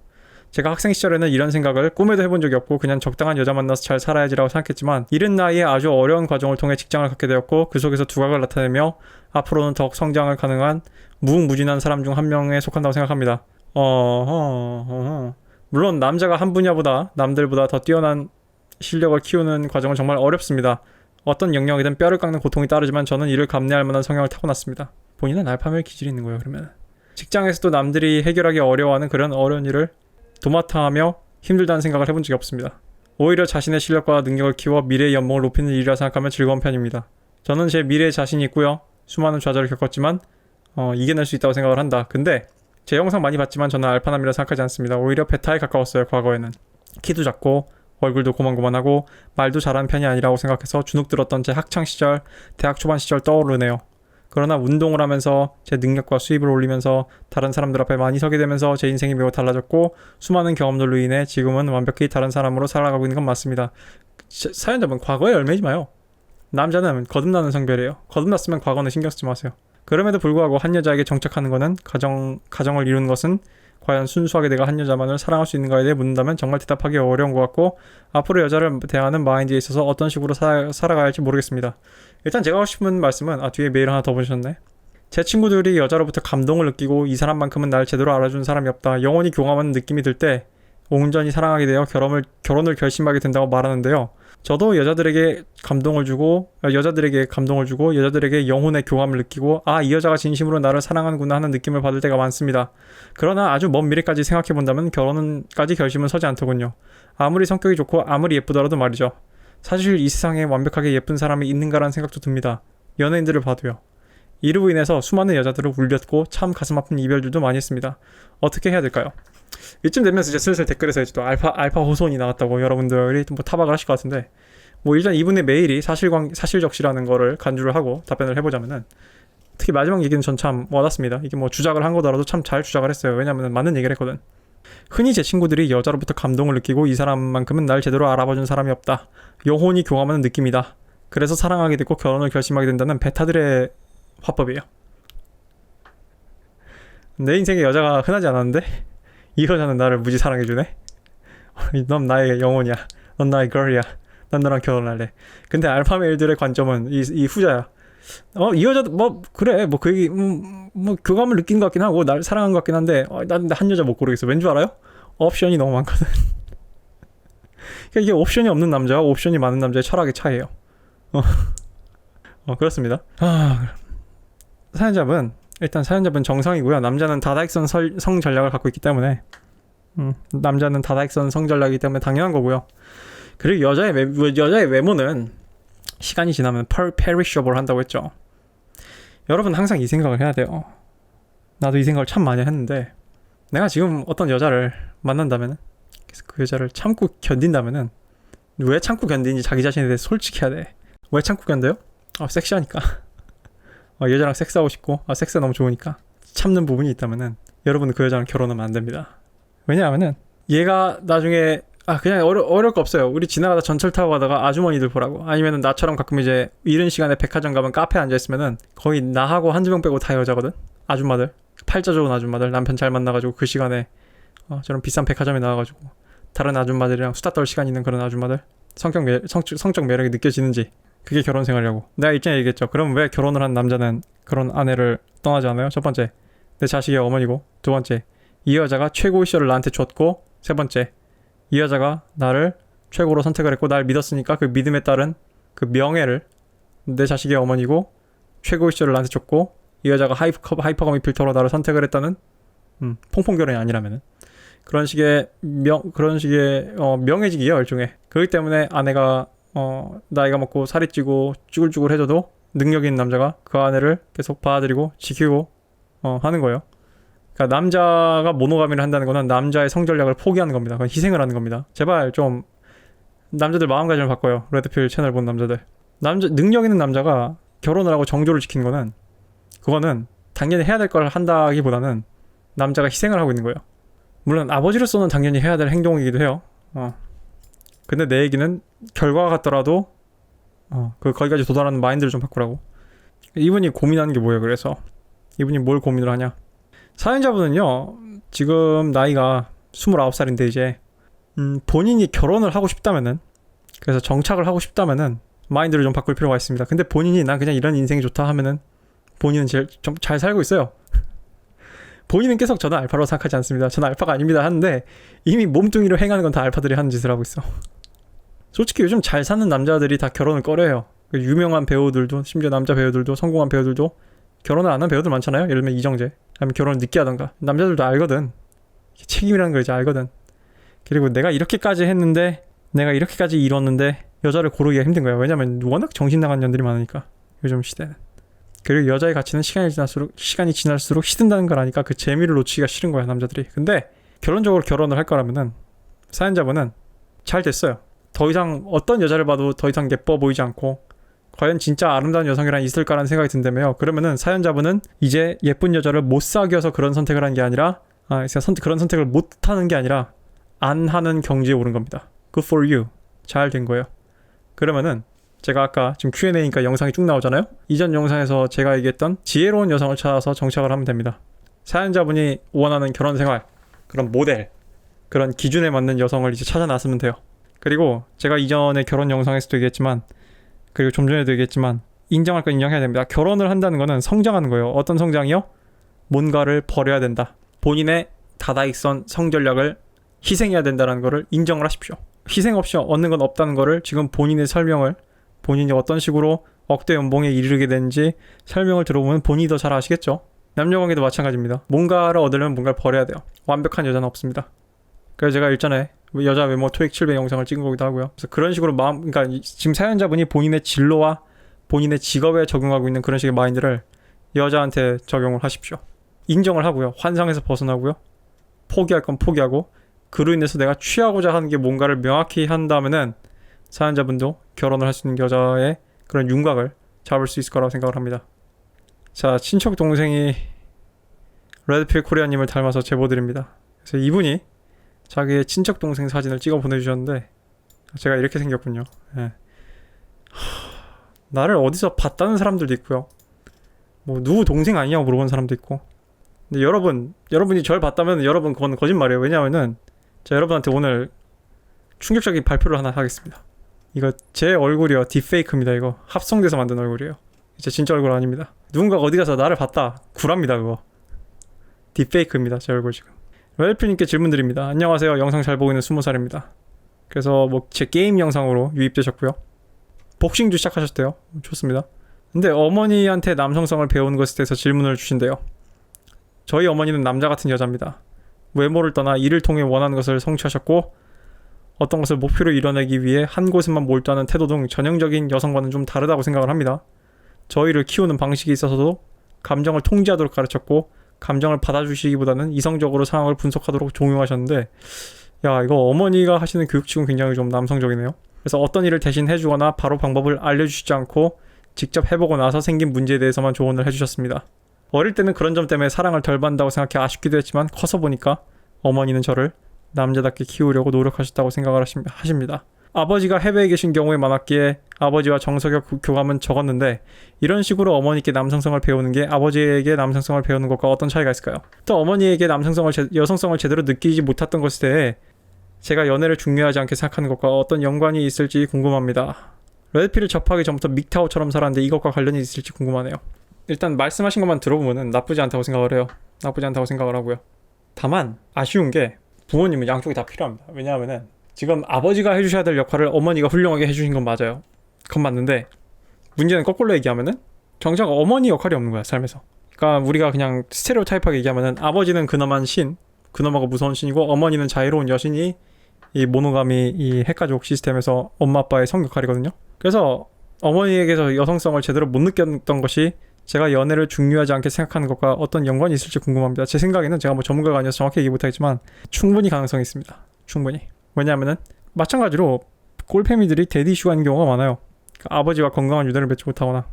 제가 학생 시절에는 이런 생각을 꿈에도 해본 적이 없고 그냥 적당한 여자 만나서 잘 살아야지라고 생각했지만 이른 나이에 아주 어려운 과정을 통해 직장을 갖게 되었고 그 속에서 두각을 나타내며 앞으로는 더욱 성장을 가능한 무궁무진한 사람 중 한 명에 속한다고 생각합니다. 물론 남자가 한 분야보다 남들보다 더 뛰어난 실력을 키우는 과정은 정말 어렵습니다. 어떤 영역이든 뼈를 깎는 고통이 따르지만 저는 이를 감내할 만한 성향을 타고났습니다. 본인은 알파메일 기질이 있는 거예요, 그러면. 직장에서도 남들이 해결하기 어려워하는 그런 어려운 일을 도맡아하며 힘들다는 생각을 해본 적이 없습니다. 오히려 자신의 실력과 능력을 키워 미래의 연봉을 높이는 일이라 생각하면 즐거운 편입니다. 저는 제 미래에 자신이 있고요. 수많은 좌절을 겪었지만 이겨낼 수 있다고 생각을 한다. 근데 제 영상 많이 봤지만 저는 알파남이라 생각하지 않습니다. 오히려 베타에 가까웠어요, 과거에는. 키도 작고 얼굴도 고만고만하고 말도 잘하는 편이 아니라고 생각해서 주눅 들었던 제 학창시절, 대학 초반 시절 떠오르네요. 그러나 운동을 하면서 제 능력과 수입을 올리면서 다른 사람들 앞에 많이 서게 되면서 제 인생이 매우 달라졌고 수많은 경험들로 인해 지금은 완벽히 다른 사람으로 살아가고 있는 건 맞습니다. 사연자분 과거에 얽매이지 마요. 남자는 거듭나는 성별이에요. 거듭났으면 과거는 신경 쓰지 마세요. 그럼에도 불구하고 한 여자에게 정착하는 것은 가정을 이루는 것은 과연 순수하게 내가 한 여자만을 사랑할 수 있는가에 대해 묻는다면 정말 대답하기 어려운 것 같고 앞으로 여자를 대하는 마인드에 있어서 어떤 식으로 살아가야 할지 모르겠습니다. 일단 제가 하고 싶은 말씀은 뒤에 메일 하나 더 보내셨네. 제 친구들이 여자로부터 감동을 느끼고 이 사람만큼은 날 제대로 알아준 사람이 없다. 영원히 교감하는 느낌이 들 때 온전히 사랑하게 되어 결혼을 결심하게 된다고 말하는데요. 저도 여자들에게 감동을 주고 여자들에게 영혼의 교감을 느끼고 이 여자가 진심으로 나를 사랑하는구나 하는 느낌을 받을 때가 많습니다. 그러나 아주 먼 미래까지 생각해본다면 결혼까지 결심은 서지 않더군요. 아무리 성격이 좋고 아무리 예쁘더라도 말이죠. 사실 이 세상에 완벽하게 예쁜 사람이 있는가라는 생각도 듭니다. 연예인들을 봐도요. 이로 인해서 수많은 여자들을 울렸고 참 가슴 아픈 이별들도 많이 했습니다. 어떻게 해야 될까요? 이쯤 되면 이제 슬슬 댓글에서 이제 또 알파 호손이 나왔다고 여러분들이 뭐 타박을 하실 것 같은데, 뭐 일단 이분의 메일이 사실적시라는 거를 간주를 하고 답변을 해보자면은, 특히 마지막 얘기는 전 참 와닿습니다. 이게 뭐 주작을 한 거더라도 참 잘 주작을 했어요. 왜냐면은 맞는 얘기를 했거든. 흔히 제 친구들이 여자로부터 감동을 느끼고 이 사람만큼은 날 제대로 알아봐준 사람이 없다. 영혼이 교감하는 느낌이다. 그래서 사랑하게 됐고 결혼을 결심하게 된다는 베타들의 화법이에요. 내 인생에 여자가 흔하지 않았는데 이 여자는 나를 무지 사랑해주네. 넌 나의 영혼이야. 넌 나의 걸이야. 난 너랑 결혼할래. 근데 알파메일들의 관점은 이 후자야. 이 여자도 뭐 그래 뭐 그 얘기 뭐 교감을 느낀 것 같긴 하고 날 사랑한 것 같긴 한데 난 한 여자 못 고르겠어. 왠 줄 알아요? 옵션이 너무 많거든. 그러니까 이게 옵션이 없는 남자와 옵션이 많은 남자의 철학의 차이예요. 그렇습니다. 사연자분 정성이고요. 남자는 다다익선 성 전략을 갖고 있기 때문에 남자는 다다익선 성 전략이기 때문에 당연한 거고요. 그리고 여자의 외모는 시간이 지나면 perishable 한다고 했죠. 여러분 항상 이 생각을 해야 돼요. 나도 이 생각을 참 많이 했는데, 내가 지금 어떤 여자를 만난다면은, 그 여자를 참고 견딘다면은, 왜 참고 견디는지 자기 자신에 대해 솔직해야 돼. 왜 참고 견뎌요? 섹시하니까. 여자랑 섹스하고 싶고 섹스가 너무 좋으니까 참는 부분이 있다면은 여러분은 그 여자랑 결혼하면 안 됩니다. 왜냐하면은 얘가 나중에 그냥 어려울 거 없어요. 우리 지나가다 전철 타고 가다가 아주머니들 보라고, 아니면은 나처럼 가끔 이제 이른 시간에 백화점 가면 카페에 앉아있으면은 거의 나하고 한두 명 빼고 다 여자거든. 아줌마들, 팔자 좋은 아줌마들, 남편 잘 만나가지고 그 시간에 저런 비싼 백화점에 나와가지고 다른 아줌마들이랑 수다 떨 시간 있는 그런 아줌마들, 성적 매력이 느껴지는지, 그게 결혼 생활이라고. 내가 일전에 얘기했죠. 그럼 왜 결혼을 한 남자는 그런 아내를 떠나지 않아요? 첫 번째, 내 자식의 어머니고. 두 번째, 이 여자가 최고의 시절을 나한테 줬고. 세 번째, 이 여자가 나를 최고로 선택을 했고 날 믿었으니까 그 믿음에 따른 그 명예를, 내 자식의 어머니고 최고의 시절을 나한테 줬고 이 여자가 하이퍼거미 필터로 나를 선택을 했다는 퐁퐁결혼이 아니라면은 그런 식의 명예직이에요, 일종의. 그렇기 때문에 아내가 나이가 먹고 살이 찌고 쭈글쭈글 해줘도 능력 있는 남자가 그 아내를 계속 봐드리고 지키고 하는 거예요. 그러니까 남자가 모노가미를 한다는 거는 남자의 성전략을 포기하는 겁니다. 그건 희생을 하는 겁니다. 제발 좀 남자들 마음가짐을 바꿔요. 레드필 채널 본 남자들. 능력 있는 남자가 결혼을 하고 정조를 지키는 거는, 그거는 당연히 해야 될 걸 한다기보다는 남자가 희생을 하고 있는 거예요. 물론 아버지로서는 당연히 해야 될 행동이기도 해요. 근데 내 얘기는 결과가 같더라도 거기까지 도달하는 마인드를 좀 바꾸라고. 이분이 고민하는 게 뭐예요? 그래서 이분이 뭘 고민을 하냐? 사연자분은요, 지금 나이가 29살인데 이제 본인이 결혼을 하고 싶다면은, 그래서 정착을 하고 싶다면은 마인드를 좀 바꿀 필요가 있습니다. 근데 본인이 난 그냥 이런 인생이 좋다 하면은 본인은 좀 잘 살고 있어요. 본인은 계속 저는 알파로 생각하지 않습니다. 저는 알파가 아닙니다 하는데 이미 몸뚱이로 행하는 건 다 알파들이 하는 짓을 하고 있어. 솔직히 요즘 잘 사는 남자들이 다 결혼을 꺼려요. 유명한 배우들도, 심지어 남자 배우들도, 성공한 배우들도 결혼을 안 한 배우들 많잖아요. 예를 들면 이정재. 아니면 결혼을 늦게 하던가. 남자들도 알거든. 책임이라는 걸 이제 알거든. 그리고 내가 이렇게까지 했는데, 내가 이렇게까지 이뤘는데 여자를 고르기가 힘든 거야. 왜냐면 워낙 정신 나간 년들이 많으니까, 요즘 시대는. 그리고 여자의 가치는 시간이 지날수록 시든다는 걸 아니까 그 재미를 놓치기가 싫은 거야, 남자들이. 근데 결론적으로 결혼을 할 거라면은 사연자분은 잘 됐어요. 더 이상 어떤 여자를 봐도 더 이상 예뻐 보이지 않고 과연 진짜 아름다운 여성이란 있을까라는 생각이 든다며요. 그러면은 사연자분은 이제 예쁜 여자를 못 사귀어서 그런 선택을 한 게 아니라, 그런 선택을 못 하는 게 아니라 안 하는 경지에 오른 겁니다. Good for you. 잘 된 거예요. 그러면은 제가 아까 지금 Q&A니까 영상이 쭉 나오잖아요. 이전 영상에서 제가 얘기했던 지혜로운 여성을 찾아서 정착을 하면 됩니다. 사연자분이 원하는 결혼 생활, 그런 모델, 그런 기준에 맞는 여성을 이제 찾아놨으면 돼요. 그리고 제가 이전에 결혼 영상에서도 얘기했지만, 그리고 좀 전에도 얘기했지만, 인정할 건 인정해야 됩니다. 결혼을 한다는 거는 성장하는 거예요. 어떤 성장이요? 뭔가를 버려야 된다. 본인의 다다익선 성전략을 희생해야 된다는 거를 인정을 하십시오. 희생 없이 얻는 건 없다는 거를 지금 본인의 설명을, 본인이 어떤 식으로 억대 연봉에 이르게 되는지 설명을 들어보면 본인이 더 잘 아시겠죠? 남녀관계도 마찬가지입니다. 뭔가를 얻으려면 뭔가를 버려야 돼요. 완벽한 여자는 없습니다. 그래서 제가 일전에 여자 외모 토익 700 영상을 찍은 거기도 하고요. 그래서 그런 식으로 그러니까 지금 사연자분이 본인의 진로와 본인의 직업에 적용하고 있는 그런 식의 마인드를 여자한테 적용을 하십시오. 인정을 하고요. 환상에서 벗어나고요. 포기할 건 포기하고, 그로 인해서 내가 취하고자 하는 게 뭔가를 명확히 한다면은 사연자분도 결혼을 할 수 있는 여자의 그런 윤곽을 잡을 수 있을 거라고 생각을 합니다. 자, 친척 동생이 레드필 코리아님을 닮아서 제보드립니다. 그래서 이분이 자기의 친척 동생 사진을 찍어 보내주셨는데 제가 이렇게 생겼군요. 예. 나를 어디서 봤다는 사람들도 있고요. 뭐 누구 동생 아니냐고 물어본 사람도 있고. 근데 여러분이 절 봤다면 여러분 그건 거짓말이에요. 왜냐하면은 제가 여러분한테 오늘 충격적인 발표를 하나 하겠습니다. 이거 제 얼굴이요. 딥페이크입니다. 이거 합성돼서 만든 얼굴이에요. 제 진짜 얼굴 아닙니다. 누군가가 어디 가서 나를 봤다. 구랍니다 그거. 딥페이크입니다. 제 얼굴 지금. 웰필님께 질문 드립니다. 안녕하세요. 영상 잘 보고 있는 20살입니다. 그래서 뭐 제 게임 영상으로 유입되셨고요. 복싱도 시작하셨대요. 좋습니다. 근데 어머니한테 남성성을 배우는 것에 대해서 질문을 주신대요. 저희 어머니는 남자 같은 여자입니다. 외모를 떠나 일을 통해 원하는 것을 성취하셨고, 어떤 것을 목표로 이뤄내기 위해 한 곳에만 몰두하는 태도 등 전형적인 여성과는 좀 다르다고 생각을 합니다. 저희를 키우는 방식에 있어서도 감정을 통제하도록 가르쳤고, 감정을 받아주시기보다는 이성적으로 상황을 분석하도록 종용하셨는데, 야, 이거 어머니가 하시는 교육치고는 굉장히 좀 남성적이네요. 그래서 어떤 일을 대신 해주거나 바로 방법을 알려주시지 않고 직접 해보고 나서 생긴 문제에 대해서만 조언을 해주셨습니다. 어릴 때는 그런 점 때문에 사랑을 덜 받는다고 생각해 아쉽기도 했지만, 커서 보니까 어머니는 저를 남자답게 키우려고 노력하셨다고 생각을 하십니다. 아버지가 해외에 계신 경우에 많았기에 아버지와 정서적 교감은 적었는데, 이런 식으로 어머니께 남성성을 배우는 게 아버지에게 남성성을 배우는 것과 어떤 차이가 있을까요? 또 어머니에게 여성성을 제대로 느끼지 못했던 것에 대해 제가 연애를 중요하지 않게 생각하는 것과 어떤 연관이 있을지 궁금합니다. 레드필을 접하기 전부터 믹타오처럼 살았는데 이것과 관련이 있을지 궁금하네요. 일단 말씀하신 것만 들어보면 나쁘지 않다고 생각을 해요. 나쁘지 않다고 생각을 하고요. 다만 아쉬운 게 부모님은 양쪽이 다 필요합니다. 왜냐하면은 지금 아버지가 해주셔야 될 역할을 어머니가 훌륭하게 해주신 건 맞아요. 그건 맞는데 문제는 거꾸로 얘기하면은 정작 어머니 역할이 없는 거야, 삶에서. 그러니까 우리가 그냥 스테레오타입하게 얘기하면은 아버지는 근엄한 신, 근엄하고 무서운 신이고, 어머니는 자유로운 여신이 이 모노가미, 이 핵가족 시스템에서 엄마 아빠의 성 역할이거든요. 그래서 어머니에게서 여성성을 제대로 못 느꼈던 것이 제가 연애를 중요하지 않게 생각하는 것과 어떤 연관이 있을지 궁금합니다. 제 생각에는, 제가 뭐 전문가가 아니어서 정확히 얘기 못하겠지만 충분히 가능성이 있습니다. 충분히. 왜냐하면은 마찬가지로 꼴패미들이 데디 이슈가 있는 경우가 많아요. 그러니까 아버지와 건강한 유대를 맺지 못하거나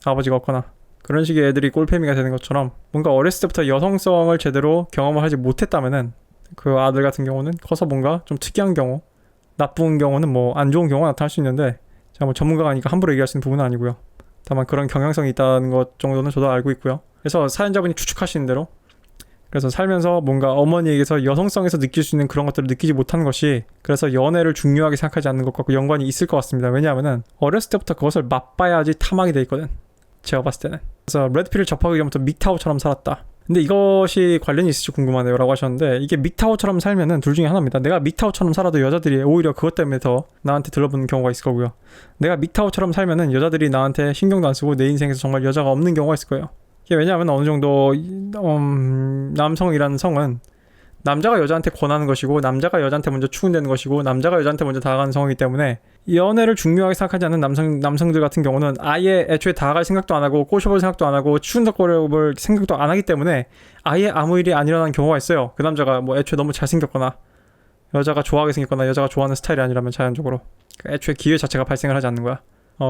아버지가 없거나 그런 식의 애들이 꼴패미가 되는 것처럼, 뭔가 어렸을 때부터 여성성을 제대로 경험을 하지 못했다면은 그 아들 같은 경우는 커서 뭔가 좀 특이한 경우, 나쁜 경우는 뭐 안 좋은 경우가 나타날 수 있는데, 제가 뭐 전문가가 아니니까 함부로 얘기할 수 있는 부분은 아니고요. 다만 그런 경향성이 있다는 것 정도는 저도 알고 있고요. 그래서 사연자분이 추측하시는 대로, 그래서 살면서 뭔가 어머니에게서 여성성에서 느낄 수 있는 그런 것들을 느끼지 못한 것이, 그래서 연애를 중요하게 생각하지 않는 것과 연관이 있을 것 같습니다. 왜냐하면은 어렸을 때부터 그것을 맛봐야지 탐하게 돼 있거든, 제가 봤을 때는. 그래서 레드필을 접하기 전부터 믹타오처럼 살았다. 근데 이것이 관련이 있을지 궁금하네요 라고 하셨는데, 이게 믹타오처럼 살면은 둘 중에 하나입니다. 내가 믹타오처럼 살아도 여자들이 오히려 그것 때문에 더 나한테 들러붙는 경우가 있을 거고요. 내가 믹타오처럼 살면은 여자들이 나한테 신경도 안 쓰고 내 인생에서 정말 여자가 없는 경우가 있을 거예요. 이게 왜냐하면 어느 정도 남성이라는 성은 남자가 여자한테 권하는 것이고, 남자가 여자한테 먼저 추근되는 것이고, 남자가 여자한테 먼저 다가가는 성이기 때문에 연애를 중요하게 생각하지 않는 남성들 같은 경우는 아예 애초에 다가갈 생각도 안 하고 꼬셔볼 생각도 안 하고 추근덕거려볼 생각도 안 하기 때문에 아예 아무 일이 안 일어나는 경우가 있어요. 그 남자가 뭐 애초에 너무 잘생겼거나 여자가 좋아하게 생겼거나 여자가 좋아하는 스타일이 아니라면 자연적으로 애초에 기회 자체가 발생을 하지 않는 거야.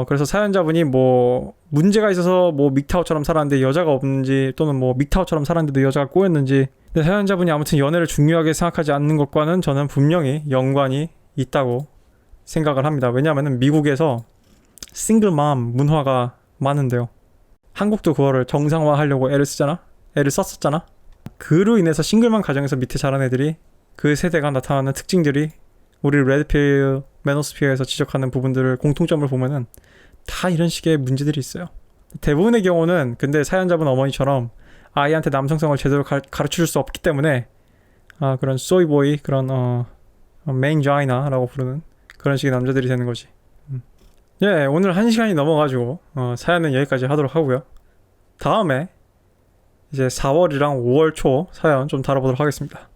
그래서 사연자분이 뭐 문제가 있어서 뭐 믹타오처럼 살았는데 여자가 없는지, 또는 뭐 믹타오처럼 살았는데도 여자가 꼬였는지, 근데 사연자분이 아무튼 연애를 중요하게 생각하지 않는 것과는 저는 분명히 연관이 있다고 생각을 합니다. 왜냐하면 미국에서 싱글맘 문화가 많은데요. 한국도 그거를 정상화하려고 애를 썼었잖아. 그로 인해서 싱글맘 가정에서 밑에 자란 애들이 그 세대가 나타나는 특징들이 우리 레드필 매너스피어에서 지적하는 부분들을 공통점을 보면은 다 이런 식의 문제들이 있어요. 대부분의 경우는 근데 사연자분 어머니처럼 아이한테 남성성을 제대로 가르쳐줄 수 없기 때문에 그런 소이보이 그런 메인자이나라고 부르는 그런 식의 남자들이 되는 거지. 예, 오늘 1시간이 넘어가지고 사연은 여기까지 하도록 하고요. 다음에 이제 4월이랑 5월 초 사연 좀 다뤄보도록 하겠습니다.